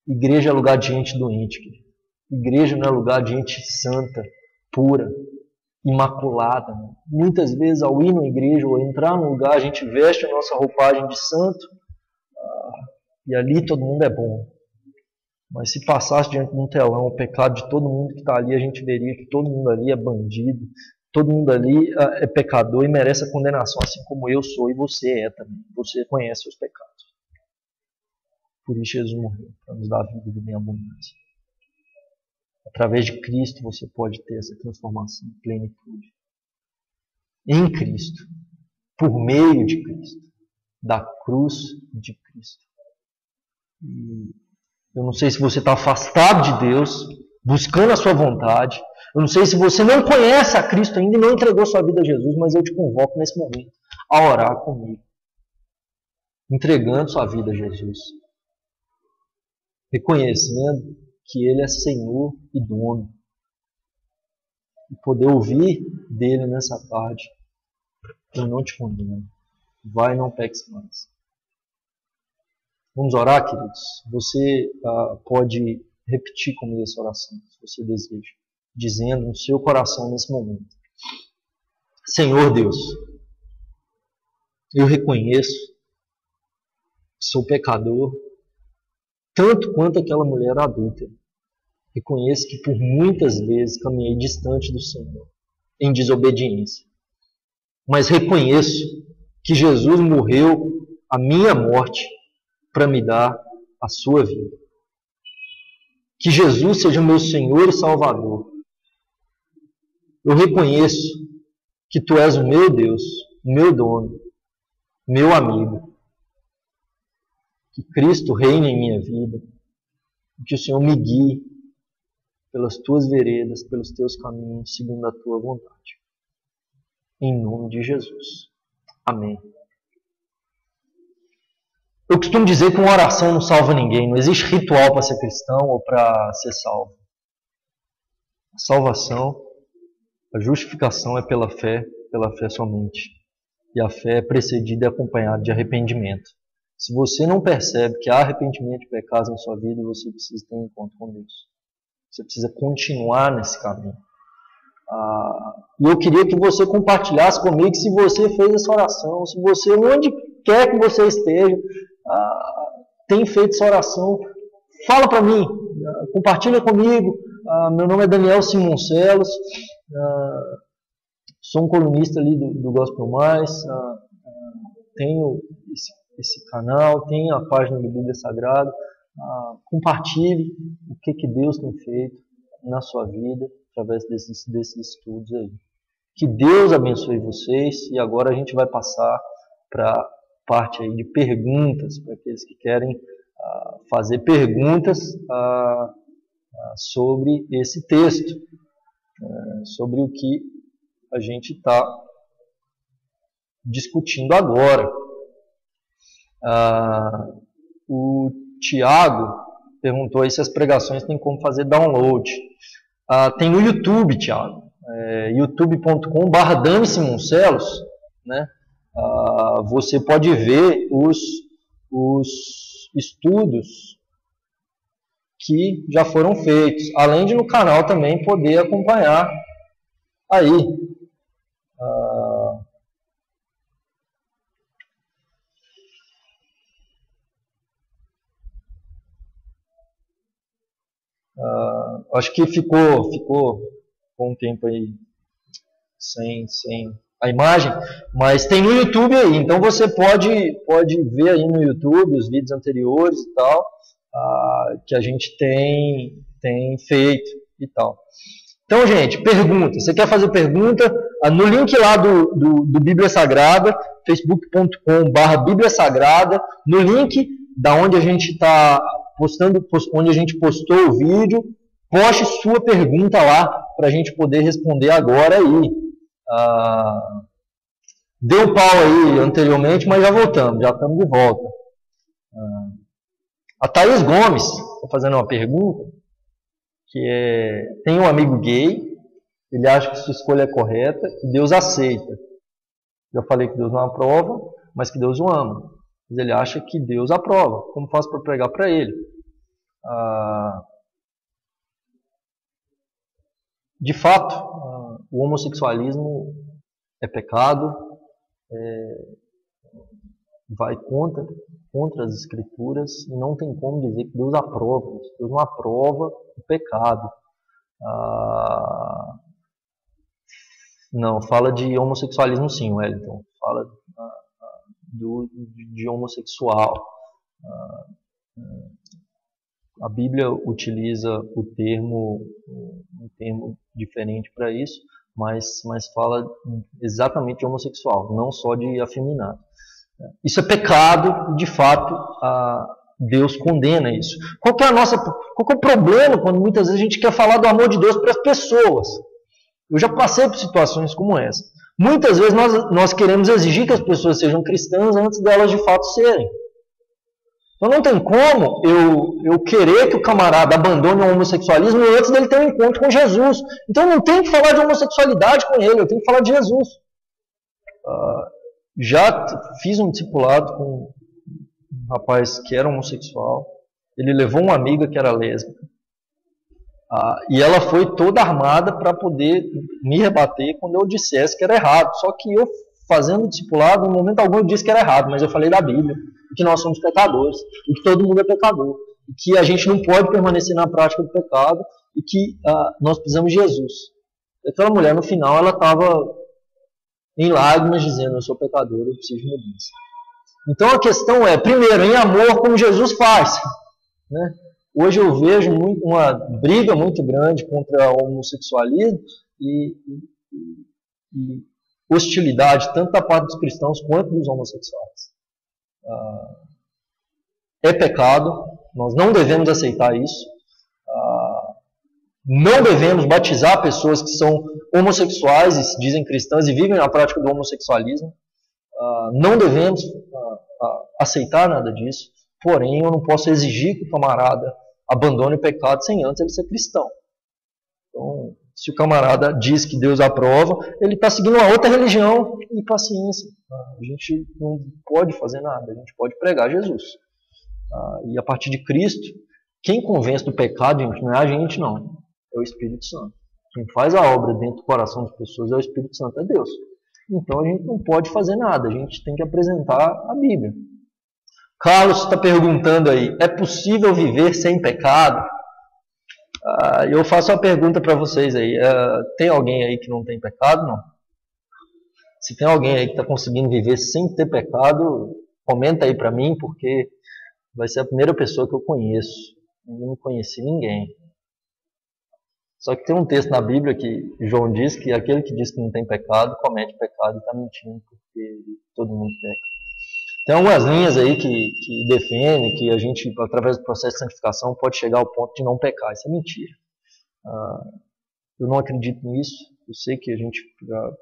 Speaker 1: Igreja é lugar de gente doente, querido. Igreja não é lugar de gente santa, pura, imaculada. Né? Muitas vezes, ao ir na igreja ou entrar num lugar, a gente veste a nossa roupagem de santo e ali todo mundo é bom. Mas se passasse diante de um telão o pecado de todo mundo que está ali, a gente veria que todo mundo ali é bandido, todo mundo ali é pecador e merece a condenação, assim como eu sou e você é também. Você conhece os pecados. Por isso Jesus morreu, para nos dar vida em abundância. Através de Cristo você pode ter essa transformação em plenitude. Em Cristo, por meio de Cristo, da cruz de Cristo. E eu não sei se você está afastado de Deus, buscando a sua vontade. Eu não sei se você não conhece a Cristo ainda e não entregou sua vida a Jesus, mas eu te convoco nesse momento a orar comigo. Entregando sua vida a Jesus. Reconhecendo que Ele é Senhor e dono. E poder ouvir dele nessa tarde. Eu não te condeno. Vai e não peques mais. Vamos orar, queridos? Você pode repetir comigo essa oração, se você deseja. Dizendo no seu coração nesse momento. Senhor Deus, eu reconheço que sou pecador, tanto quanto aquela mulher adúltera. Reconheço que por muitas vezes caminhei distante do Senhor, em desobediência. Mas reconheço que Jesus morreu a minha morte para me dar a sua vida. Que Jesus seja meu Senhor e Salvador. Eu reconheço que Tu és o meu Deus, o meu dono, meu amigo. Que Cristo reine em minha vida. Que o Senhor me guie pelas Tuas veredas, pelos Teus caminhos, segundo a Tua vontade. Em nome de Jesus. Amém. Eu costumo dizer que uma oração não salva ninguém. Não existe ritual para ser cristão ou para ser salvo. A salvação, a justificação é pela fé somente. E a fé é precedida e acompanhada de arrependimento. Se você não percebe que há arrependimento de pecados na sua vida, você precisa ter um encontro com Deus. Você precisa continuar nesse caminho. E eu queria que você compartilhasse comigo se você fez essa oração, se você, onde quer que você esteja, tem feito essa oração, fala para mim, compartilha comigo. Meu nome é Daniel Simoncelos, sou um colunista ali do Gospel Mais, tenho esse canal, tenho a página do Bíblia Sagrada. Compartilhe o que Deus tem feito na sua vida através desses estudos aí. Que Deus abençoe vocês e agora a gente vai passar para a parte aí de perguntas, para aqueles que querem fazer perguntas sobre esse texto, sobre o que a gente está discutindo agora. O Tiago perguntou aí se as pregações têm como fazer download. Tem no YouTube, Tiago, youtube.com/Dani Simoncelos, né? Você pode ver os estudos que já foram feitos, além de no canal também poder acompanhar aí. Acho que ficou um tempo aí sem a imagem, mas tem no YouTube aí, então você pode ver aí no YouTube os vídeos anteriores e tal, que a gente tem feito e tal. Então, gente, pergunta. Você quer fazer pergunta? No link lá do Bíblia Sagrada, facebook.com/Bíblia Sagrada, no link da onde a gente está postando, onde a gente postou o vídeo, poste sua pergunta lá para a gente poder responder agora aí. Deu pau aí anteriormente, mas já voltamos, já estamos de volta. A Thaís Gomes está fazendo uma pergunta, tem um amigo gay, ele acha que sua escolha é correta e Deus aceita. Já falei que Deus não aprova, mas que Deus o ama. Mas ele acha que Deus aprova. Como faço para pregar para ele? De fato, o homossexualismo é pecado, vai contra contra as Escrituras e não tem como dizer que Deus aprova isso. Deus não aprova o pecado. Não, fala de homossexualismo sim, Wellington. Fala de homossexual. A Bíblia utiliza um termo diferente para isso, mas fala exatamente de homossexual, não só de afeminado. Isso é pecado e, de fato, Deus condena isso. Qual que é o problema quando muitas vezes a gente quer falar do amor de Deus para as pessoas? Eu já passei por situações como essa. Muitas vezes nós queremos exigir que as pessoas sejam cristãs antes delas de fato serem. Então não tem como eu querer que o camarada abandone o homossexualismo antes dele ter um encontro com Jesus. Então eu não tenho que falar de homossexualidade com ele, eu tenho que falar de Jesus. Já fiz um discipulado com um rapaz que era homossexual. Ele levou uma amiga que era lésbica. E ela foi toda armada para poder me rebater quando eu dissesse que era errado. Só que eu, fazendo o discipulado, em momento algum eu disse que era errado, mas eu falei da Bíblia, que nós somos pecadores, e que todo mundo é pecador, e que a gente não pode permanecer na prática do pecado, e que nós precisamos de Jesus. Aquela mulher, no final, ela estava em lágrimas dizendo: eu sou pecador, eu preciso de mudança. Então a questão é, primeiro, em amor, como Jesus faz, né? Hoje eu vejo uma briga muito grande contra o homossexualismo e hostilidade tanto da parte dos cristãos quanto dos homossexuais. É pecado, nós não devemos aceitar isso. Não devemos batizar pessoas que são homossexuais e se dizem cristãs e vivem na prática do homossexualismo. Não devemos aceitar nada disso. Porém, eu não posso exigir que o camarada abandone o pecado sem antes ele ser cristão. Então, se o camarada diz que Deus aprova, ele está seguindo uma outra religião e paciência. A gente não pode fazer nada, a gente pode pregar Jesus. E a partir de Cristo, quem convence do pecado, gente, não é a gente, não. É o Espírito Santo. Quem faz a obra dentro do coração das pessoas é o Espírito Santo, é Deus. Então a gente não pode fazer nada, a gente tem que apresentar a Bíblia. Carlos está perguntando aí, é possível viver sem pecado? Eu faço uma pergunta para vocês aí. Tem alguém aí que não tem pecado? Não? Se tem alguém aí que está conseguindo viver sem ter pecado, comenta aí para mim, porque vai ser a primeira pessoa que eu conheço. Eu não conheci ninguém. Só que tem um texto na Bíblia que João diz que aquele que diz que não tem pecado, comete pecado e está mentindo, porque todo mundo peca. Tem algumas linhas aí que defendem que a gente, através do processo de santificação, pode chegar ao ponto de não pecar. Isso é mentira. Eu não acredito nisso. Eu sei que a gente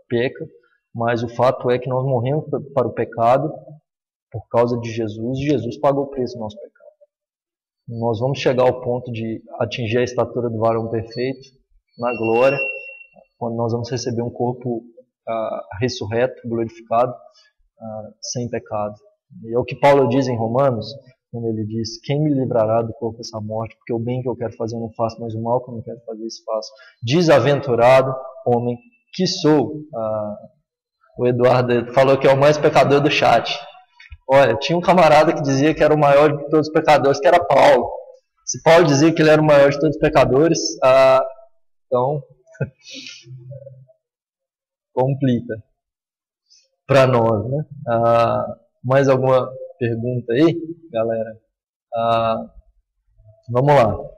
Speaker 1: peca, mas o fato é que nós morremos para o pecado por causa de Jesus, e Jesus pagou o preço do nosso pecado. Nós vamos chegar ao ponto de atingir a estatura do varão perfeito na glória, quando nós vamos receber um corpo ressurreto, glorificado, sem pecado. E é o que Paulo diz em Romanos, quando ele diz: quem me livrará do corpo dessa morte? Porque o bem que eu quero fazer eu não faço, mas o mal que eu não quero fazer isso faço. Desaventurado homem que sou. O Eduardo falou que é o mais pecador do chat. Olha, tinha um camarada que dizia que era o maior de todos os pecadores, que era Paulo. Se Paulo dizia que ele era o maior de todos os pecadores, então complica para nós, né? Mais alguma pergunta aí, galera? Vamos lá.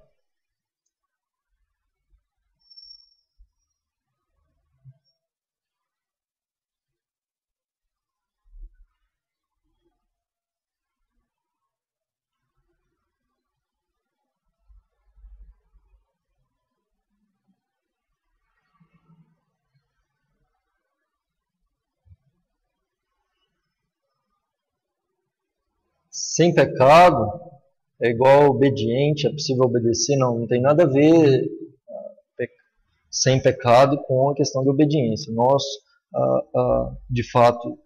Speaker 1: Sem pecado é igual obediente, é possível obedecer? Não tem nada a ver sem pecado com a questão de obediência. Nós, de fato,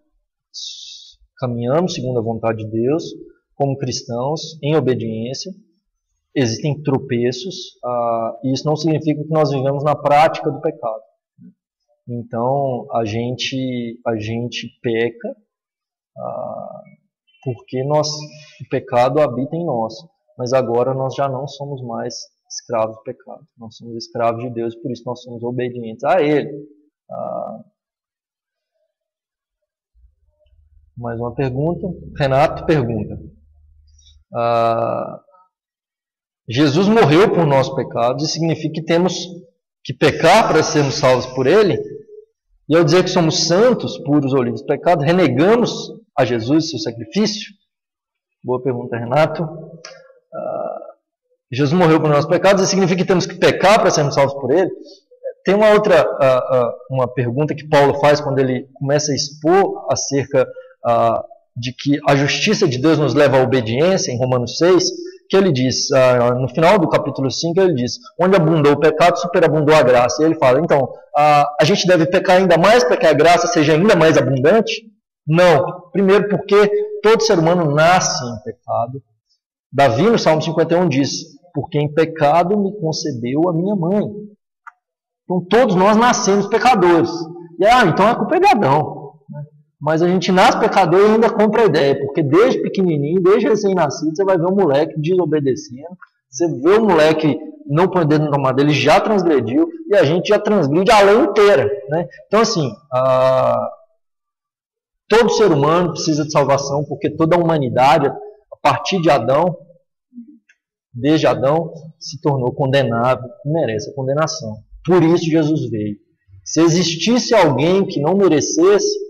Speaker 1: caminhamos segundo a vontade de Deus, como cristãos, em obediência. Existem tropeços, e isso não significa que nós vivemos na prática do pecado. Então, a gente peca, porque o pecado habita em nós. Mas agora nós já não somos mais escravos do pecado. Nós somos escravos de Deus, por isso nós somos obedientes a Ele. Mais uma pergunta. Renato pergunta. Jesus morreu por nossos pecados, isso significa que temos que pecar para sermos salvos por Ele? E ao dizer que somos santos, puros ou livres do pecado, renegamos a Jesus e seu sacrifício? Boa pergunta, Renato. Jesus morreu por nossos pecados, isso significa que temos que pecar para sermos salvos por Ele? Tem uma outra uma pergunta que Paulo faz quando ele começa a expor acerca de que a justiça de Deus nos leva à obediência, em Romanos 6, que ele diz, no final do capítulo 5, ele diz, onde abundou o pecado, superabundou a graça. E ele fala, então, a gente deve pecar ainda mais para que a graça seja ainda mais abundante? Não. Primeiro porque todo ser humano nasce em pecado. Davi, no Salmo 51, diz, porque em pecado me concebeu a minha mãe. Então, todos nós nascemos pecadores. E, então é culpa de Adão. Mas a gente nasce pecador e ainda compra a ideia, porque desde pequenininho, desde recém-nascido, você vai ver um moleque desobedecendo, você vê um moleque não põe o dedo na tomada, ele já transgrediu, e a gente já transgride a lei inteira. Né? Então, assim, todo ser humano precisa de salvação, porque toda a humanidade, a partir de Adão, desde Adão, se tornou condenável e merece a condenação. Por isso Jesus veio. Se existisse alguém que não merecesse,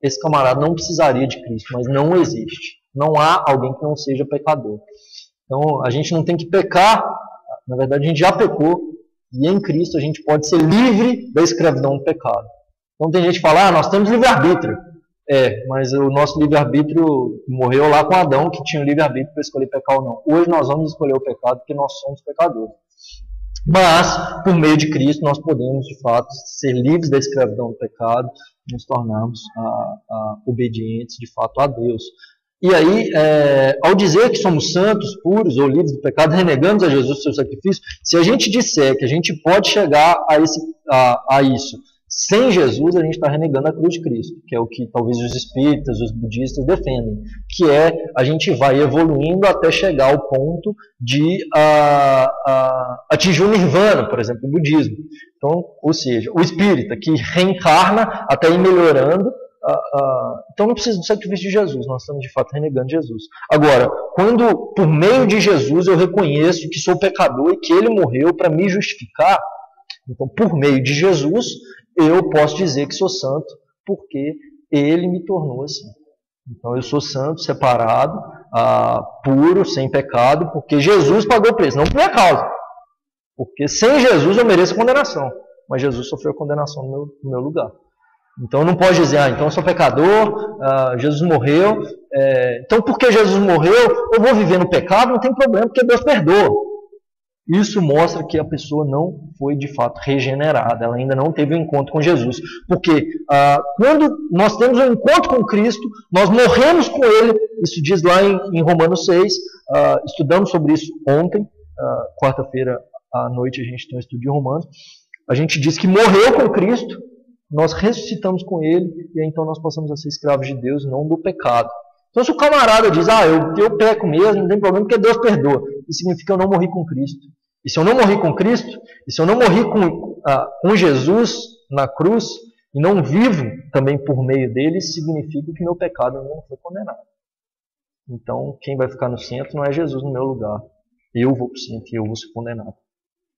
Speaker 1: esse camarada não precisaria de Cristo, mas não existe. Não há alguém que não seja pecador. Então, a gente não tem que pecar, na verdade a gente já pecou, e em Cristo a gente pode ser livre da escravidão do pecado. Então tem gente que fala, nós temos livre-arbítrio. Mas o nosso livre-arbítrio morreu lá com Adão, que tinha livre-arbítrio para escolher pecar ou não. Hoje nós vamos escolher o pecado porque nós somos pecadores. Mas, por meio de Cristo, nós podemos, de fato, ser livres da escravidão do pecado e nos tornarmos obedientes, de fato, a Deus. E aí, ao dizer que somos santos, puros ou livres do pecado, renegamos a Jesus, seu sacrifício, se a gente disser que a gente pode chegar a isso sem Jesus, a gente está renegando a cruz de Cristo, que é o que talvez os espíritas, os budistas defendem, que a gente vai evoluindo até chegar ao ponto de atingir o nirvana, por exemplo, o budismo. Então, ou seja, o espírita que reencarna até ir melhorando, então não precisa do sacrifício de Jesus, nós estamos de fato renegando Jesus. Agora, quando por meio de Jesus eu reconheço que sou pecador e que Ele morreu para me justificar, então por meio de Jesus eu posso dizer que sou santo porque Ele me tornou assim. Então eu sou santo, separado, puro, sem pecado, porque Jesus pagou o preço, não por minha causa. Porque sem Jesus eu mereço condenação, mas Jesus sofreu a condenação no meu lugar. Então não pode dizer, então eu sou pecador, Jesus morreu, então porque Jesus morreu, eu vou viver no pecado, não tem problema, porque Deus perdoa. Isso mostra que a pessoa não foi de fato regenerada, ela ainda não teve um encontro com Jesus. Porque quando nós temos um encontro com Cristo, nós morremos com Ele, isso diz lá em Romanos 6, estudamos sobre isso ontem, quarta-feira à noite a gente tem um estudo de Romanos, a gente diz que morreu com Cristo, nós ressuscitamos com Ele, e aí então nós passamos a ser escravos de Deus, não do pecado. Então se o camarada diz, eu peco mesmo, não tem problema, porque Deus perdoa, isso significa que eu não morri com Cristo. E se eu não morri com Cristo, e se eu não morri com Jesus na cruz, e não vivo também por meio dele, isso significa que meu pecado ainda não foi condenado. Então quem vai ficar no centro não é Jesus no meu lugar. Eu vou para o centro e eu vou ser condenado.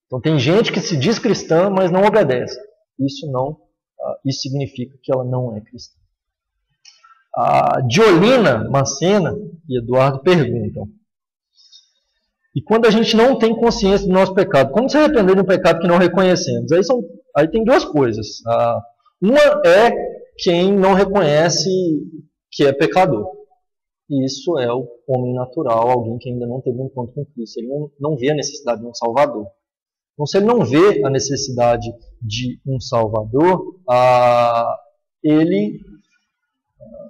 Speaker 1: Então tem gente que se diz cristã, mas não obedece. Isso significa que ela não é cristã. Diolina Macena e Eduardo perguntam: e quando a gente não tem consciência do nosso pecado, como se arrepender de um pecado que não reconhecemos? Aí tem duas coisas. Uma é quem não reconhece que é pecador. E isso é o homem natural, alguém que ainda não teve um encontro com Cristo. Ele não vê a necessidade de um Salvador. Então, se ele não vê a necessidade de um Salvador, ele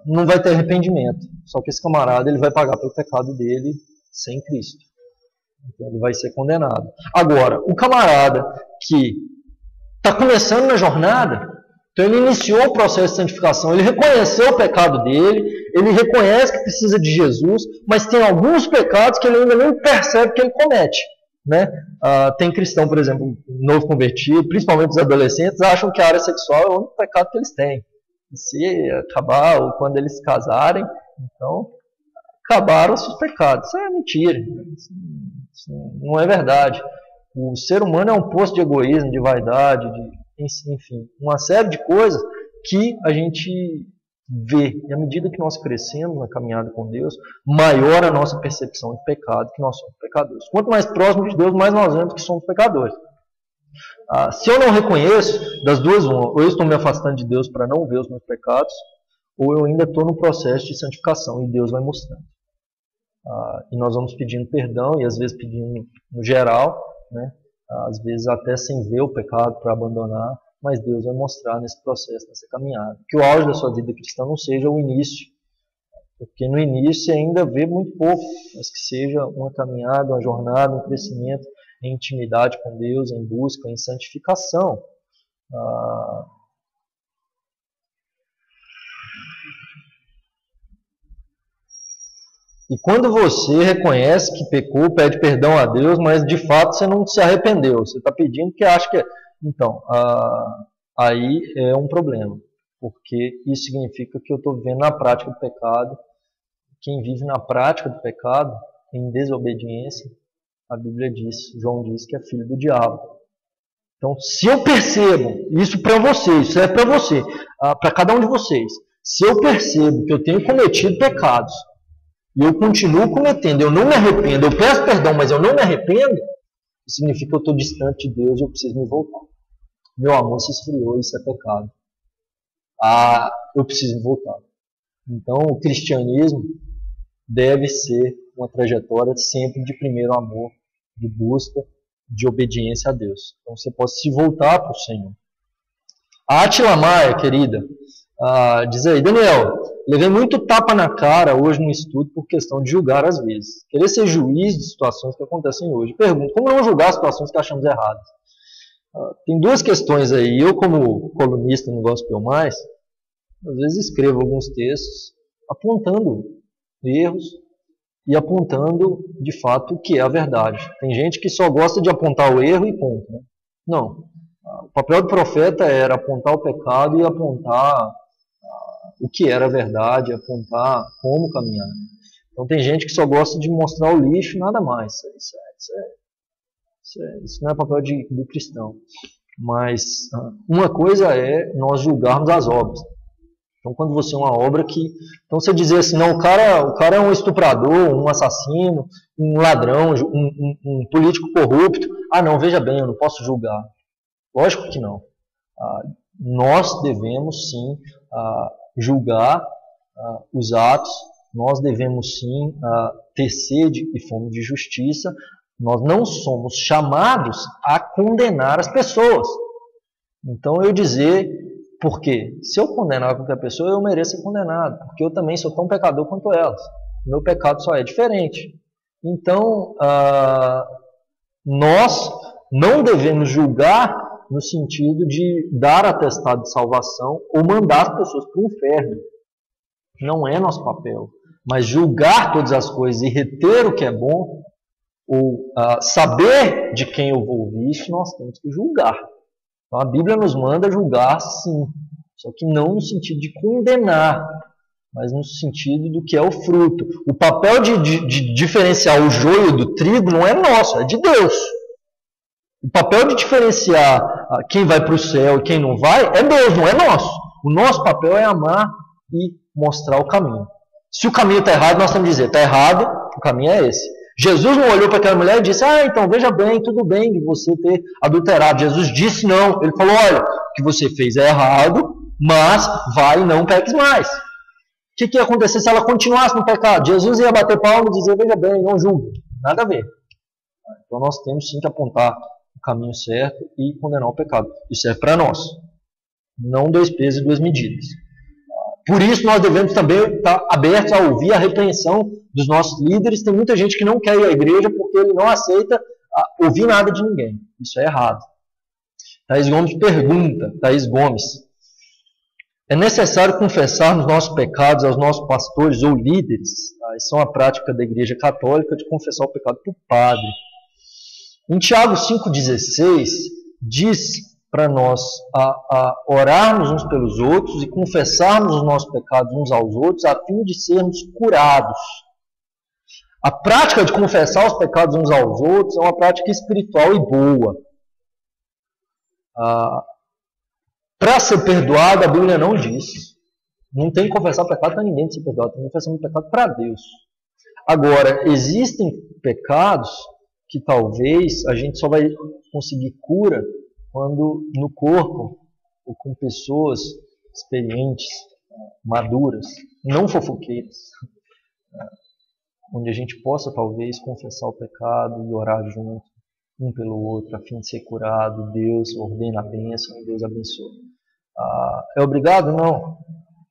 Speaker 1: não vai ter arrependimento. Só que esse camarada ele vai pagar pelo pecado dele sem Cristo. Então ele vai ser condenado. Agora, o camarada que está começando na jornada, então ele iniciou o processo de santificação, ele reconheceu o pecado dele, ele reconhece que precisa de Jesus, mas tem alguns pecados que ele ainda não percebe que ele comete. Né? Tem cristão, por exemplo, novo convertido, principalmente os adolescentes, acham que a área sexual é o único pecado que eles têm. E se acabar, ou quando eles se casarem, então acabaram os seus pecados. Isso é mentira. Isso não é verdade. O ser humano é um poço de egoísmo, de vaidade, enfim, uma série de coisas que a gente vê. E à medida que nós crescemos na caminhada com Deus, maior a nossa percepção de pecado, que nós somos pecadores. Quanto mais próximo de Deus, mais nós vemos que somos pecadores. Se eu não reconheço, das duas uma, ou eu estou me afastando de Deus para não ver os meus pecados, ou eu ainda estou no processo de santificação e Deus vai mostrando. E nós vamos pedindo perdão, e às vezes pedindo no geral, né? Às vezes até sem ver o pecado para abandonar, mas Deus vai mostrar nesse processo, nessa caminhada. Que o auge da sua vida cristã não seja o início, porque no início você ainda vê muito pouco, mas que seja uma caminhada, uma jornada, um crescimento em intimidade com Deus, em busca, em santificação. E quando você reconhece que pecou, pede perdão a Deus, mas de fato você não se arrependeu, você está pedindo porque acha que... Então, aí é um problema, porque isso significa que eu estou vivendo na prática do pecado. Quem vive na prática do pecado, em desobediência, a Bíblia diz, João diz que é filho do diabo. Então, se eu percebo, isso para vocês, isso é para você, para cada um de vocês, se eu percebo que eu tenho cometido pecados, e eu continuo cometendo, eu não me arrependo, eu peço perdão, mas eu não me arrependo, isso significa que eu estou distante de Deus e eu preciso me voltar. Meu amor se esfriou, isso é pecado. Eu preciso me voltar. Então, o cristianismo deve ser uma trajetória sempre de primeiro amor, de busca, de obediência a Deus. Então, você pode se voltar para o Senhor. A Átila Maia, querida, diz aí, Daniel, levei muito tapa na cara hoje no estudo por questão de julgar às vezes. Querer ser juiz de situações que acontecem hoje. Pergunto, como não julgar situações que achamos erradas? Tem duas questões aí. Eu, como colunista no Gospel Mais, às vezes escrevo alguns textos apontando erros e apontando, de fato, o que é a verdade. Tem gente que só gosta de apontar o erro e ponto. Né? Não. O papel do profeta era apontar o pecado e apontar o que era a verdade, apontar como caminhar. Então tem gente que só gosta de mostrar o lixo e nada mais. Isso não é papel do cristão. Mas uma coisa é nós julgarmos as obras. Então quando você é uma obra que... Então você dizer assim, não, o cara é um estuprador, um assassino, um ladrão, um político corrupto. Não, veja bem, eu não posso julgar. Lógico que não. Nós devemos sim julgar os atos, nós devemos sim ter sede e fome de justiça. Nós não somos chamados a condenar as pessoas. Então eu dizer, porque se eu condenar qualquer pessoa, eu mereço ser condenado, porque eu também sou tão pecador quanto elas. Meu pecado só é diferente. Então, nós não devemos julgar no sentido de dar atestado de salvação ou mandar as pessoas para o inferno. Não é nosso papel. Mas julgar todas as coisas e reter o que é bom, ou saber de quem eu vou ouvir, isso nós temos que julgar. Então a Bíblia nos manda julgar sim, só que não no sentido de condenar, mas no sentido do que é o fruto. O papel de diferenciar o joio do trigo não é nosso, é de Deus. O papel de diferenciar quem vai para o céu e quem não vai é Deus, não é nosso. O nosso papel é amar e mostrar o caminho. Se o caminho está errado, nós temos que dizer, está errado, o caminho é esse. Jesus não olhou para aquela mulher e disse, então veja bem, tudo bem de você ter adulterado. Jesus disse não, ele falou, olha, o que você fez é errado, mas vai e não peques mais. O que ia acontecer se ela continuasse no pecado? Jesus ia bater palma e dizer, veja bem, não julgue. Nada a ver. Então nós temos sim que apontar o caminho certo e condenar o pecado. Isso é para nós. Não 2 pesos e 2 medidas. Por isso nós devemos também estar abertos a ouvir a repreensão dos nossos líderes. Tem muita gente que não quer ir à igreja porque ele não aceita ouvir nada de ninguém. Isso é errado. Thaís Gomes pergunta, Thaís Gomes, É necessário confessarmos nossos pecados aos nossos pastores ou líderes. Isso é uma prática da Igreja Católica de confessar o pecado para o padre. Em Tiago 5,16, diz para nós a orarmos uns pelos outros e confessarmos os nossos pecados uns aos outros a fim de sermos curados. A prática de confessar os pecados uns aos outros é uma prática espiritual e boa. Para ser perdoado, a Bíblia não diz. Não tem que confessar o pecado para ninguém de ser perdoado. Tem que confessar o pecado para Deus. Agora, existem pecados que talvez a gente só vai conseguir cura quando no corpo ou com pessoas experientes, maduras, não fofoqueiras, onde a gente possa talvez confessar o pecado e orar junto, um pelo outro, a fim de ser curado. Deus ordena a bênção e Deus abençoa. É obrigado? Não.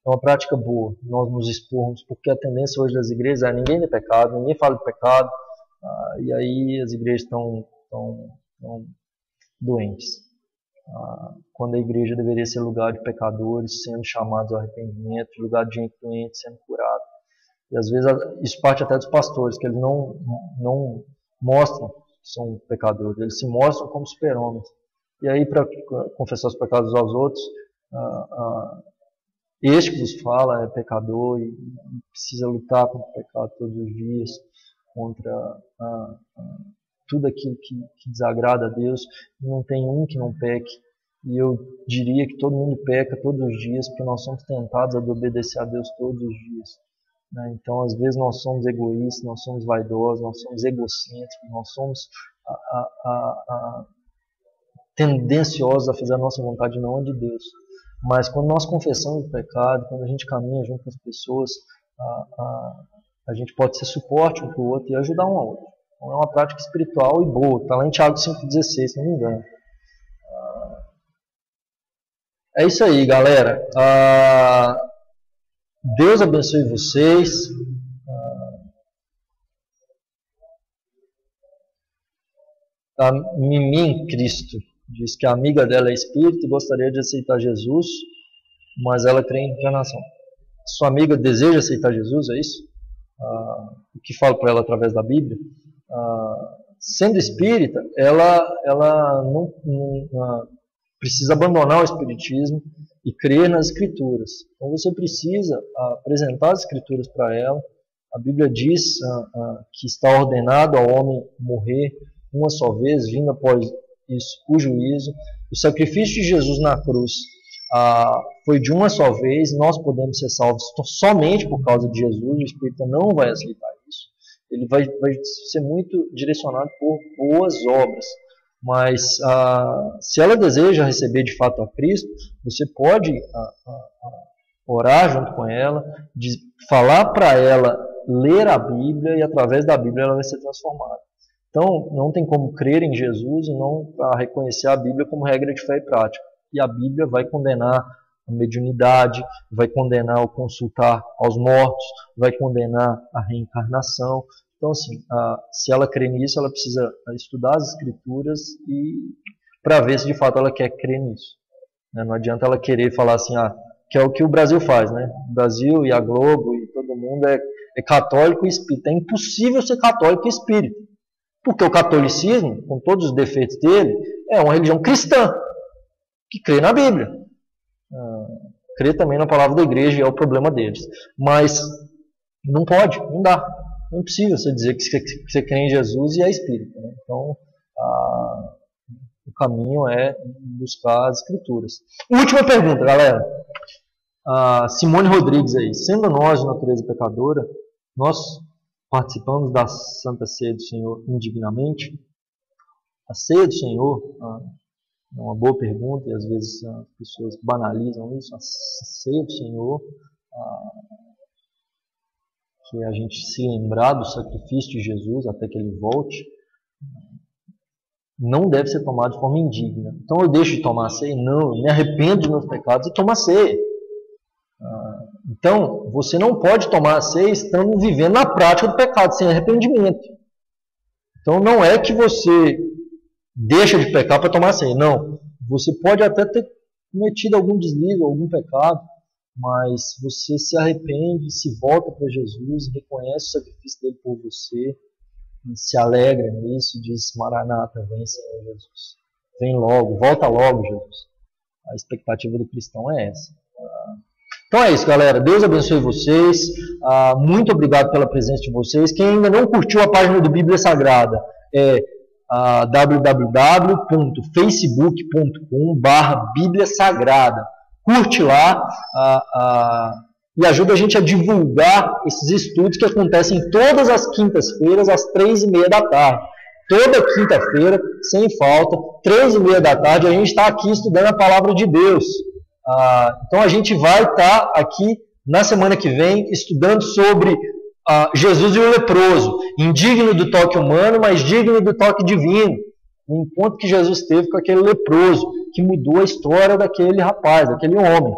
Speaker 1: É uma prática boa nós nos expormos, porque a tendência hoje das igrejas é ninguém tem pecado, ninguém fala de pecado, e aí as igrejas estão doentes. Quando a igreja deveria ser lugar de pecadores sendo chamados ao arrependimento, lugar de gente doente sendo curado. E às vezes isso parte até dos pastores, que eles não mostram que são pecadores, eles se mostram como super-homens. E aí, para confessar os pecados aos outros, este que vos fala é pecador e precisa lutar contra o pecado todos os dias, contra tudo aquilo que desagrada a Deus. Não tem um que não peque. E eu diria que todo mundo peca todos os dias, porque nós somos tentados a obedecer a Deus todos os dias. Então, às vezes, nós somos egoístas, nós somos vaidosos, nós somos egocêntricos, nós somos tendenciosos a fazer a nossa vontade, não a de Deus. Mas quando nós confessamos o pecado, quando a gente caminha junto com as pessoas, a gente pode ser suporte um para o outro e ajudar um ao outro. Então, é uma prática espiritual e boa. Está lá em Tiago 5,16, se não me engano. É isso aí, galera. Deus abençoe vocês. A Mimi em Cristo diz que a amiga dela é espírita e gostaria de aceitar Jesus, mas ela crê em encarnação. Sua amiga deseja aceitar Jesus, é isso? O que falo para ela através da Bíblia? Sendo espírita, ela não precisa abandonar o espiritismo e crer nas escrituras. Então você precisa apresentar as escrituras para ela. A Bíblia diz que está ordenado ao homem morrer uma só vez, vindo após isso o juízo. O sacrifício de Jesus na cruz foi de uma só vez. Nós podemos ser salvos somente por causa de Jesus. O espírita não vai aceitar isso. Ele vai ser muito direcionado por boas obras. Mas se ela deseja receber de fato a Cristo, você pode orar junto com ela, falar para ela ler a Bíblia, e através da Bíblia ela vai ser transformada. Então, não tem como crer em Jesus e não reconhecer a Bíblia como regra de fé e prática. E a Bíblia vai condenar a mediunidade, vai condenar o consultar aos mortos, vai condenar a reencarnação. Então, assim, se ela crê nisso, ela precisa estudar as Escrituras para ver se de fato ela quer crer nisso. Não adianta ela querer falar assim, que é o que o Brasil faz, né? O Brasil e a Globo e todo mundo é católico e espírita. É impossível ser católico e espírita. Porque o catolicismo, com todos os defeitos dele, é uma religião cristã, que crê na Bíblia. Crê também na palavra da igreja, e é o problema deles. Mas não pode, não dá. Não é impossível você dizer que você crê em Jesus e é espírita. Né? Então, o caminho é buscar as escrituras. Última pergunta, galera. Simone Rodrigues aí. Sendo nós de natureza pecadora, nós participamos da Santa Ceia do Senhor indignamente? A Ceia do Senhor é uma boa pergunta, e às vezes as pessoas banalizam isso. A Ceia do Senhor, que é a gente se lembrar do sacrifício de Jesus até que Ele volte, não deve ser tomado de forma indigna. Então eu deixo de tomar a ceia? Não, eu me arrependo dos meus pecados e tomo a ceia. Então, você não pode tomar a ceia estando vivendo na prática do pecado, sem arrependimento. Então, não é que você deixa de pecar para tomar a ceia. Não. Você pode até ter cometido algum deslize, algum pecado, mas você se arrepende, se volta para Jesus, reconhece o sacrifício dele por você, e se alegra nisso, diz: Maranata, vem, Senhor Jesus. Vem logo, volta logo, Jesus. A expectativa do cristão é essa. Então é isso, galera. Deus abençoe vocês. Muito obrigado pela presença de vocês. Quem ainda não curtiu a página do Bíblia Sagrada, é www.facebook.com/Bíblia Sagrada. Curte lá e ajuda a gente a divulgar esses estudos que acontecem todas as quintas-feiras às 3h30 da tarde. Toda quinta-feira, sem falta, 3h30 da tarde, a gente está aqui estudando a Palavra de Deus. Então a gente vai estar aqui na semana que vem estudando sobre Jesus e o leproso, indigno do toque humano, mas digno do toque divino. O encontro que Jesus teve com aquele leproso, que mudou a história daquele rapaz, daquele homem.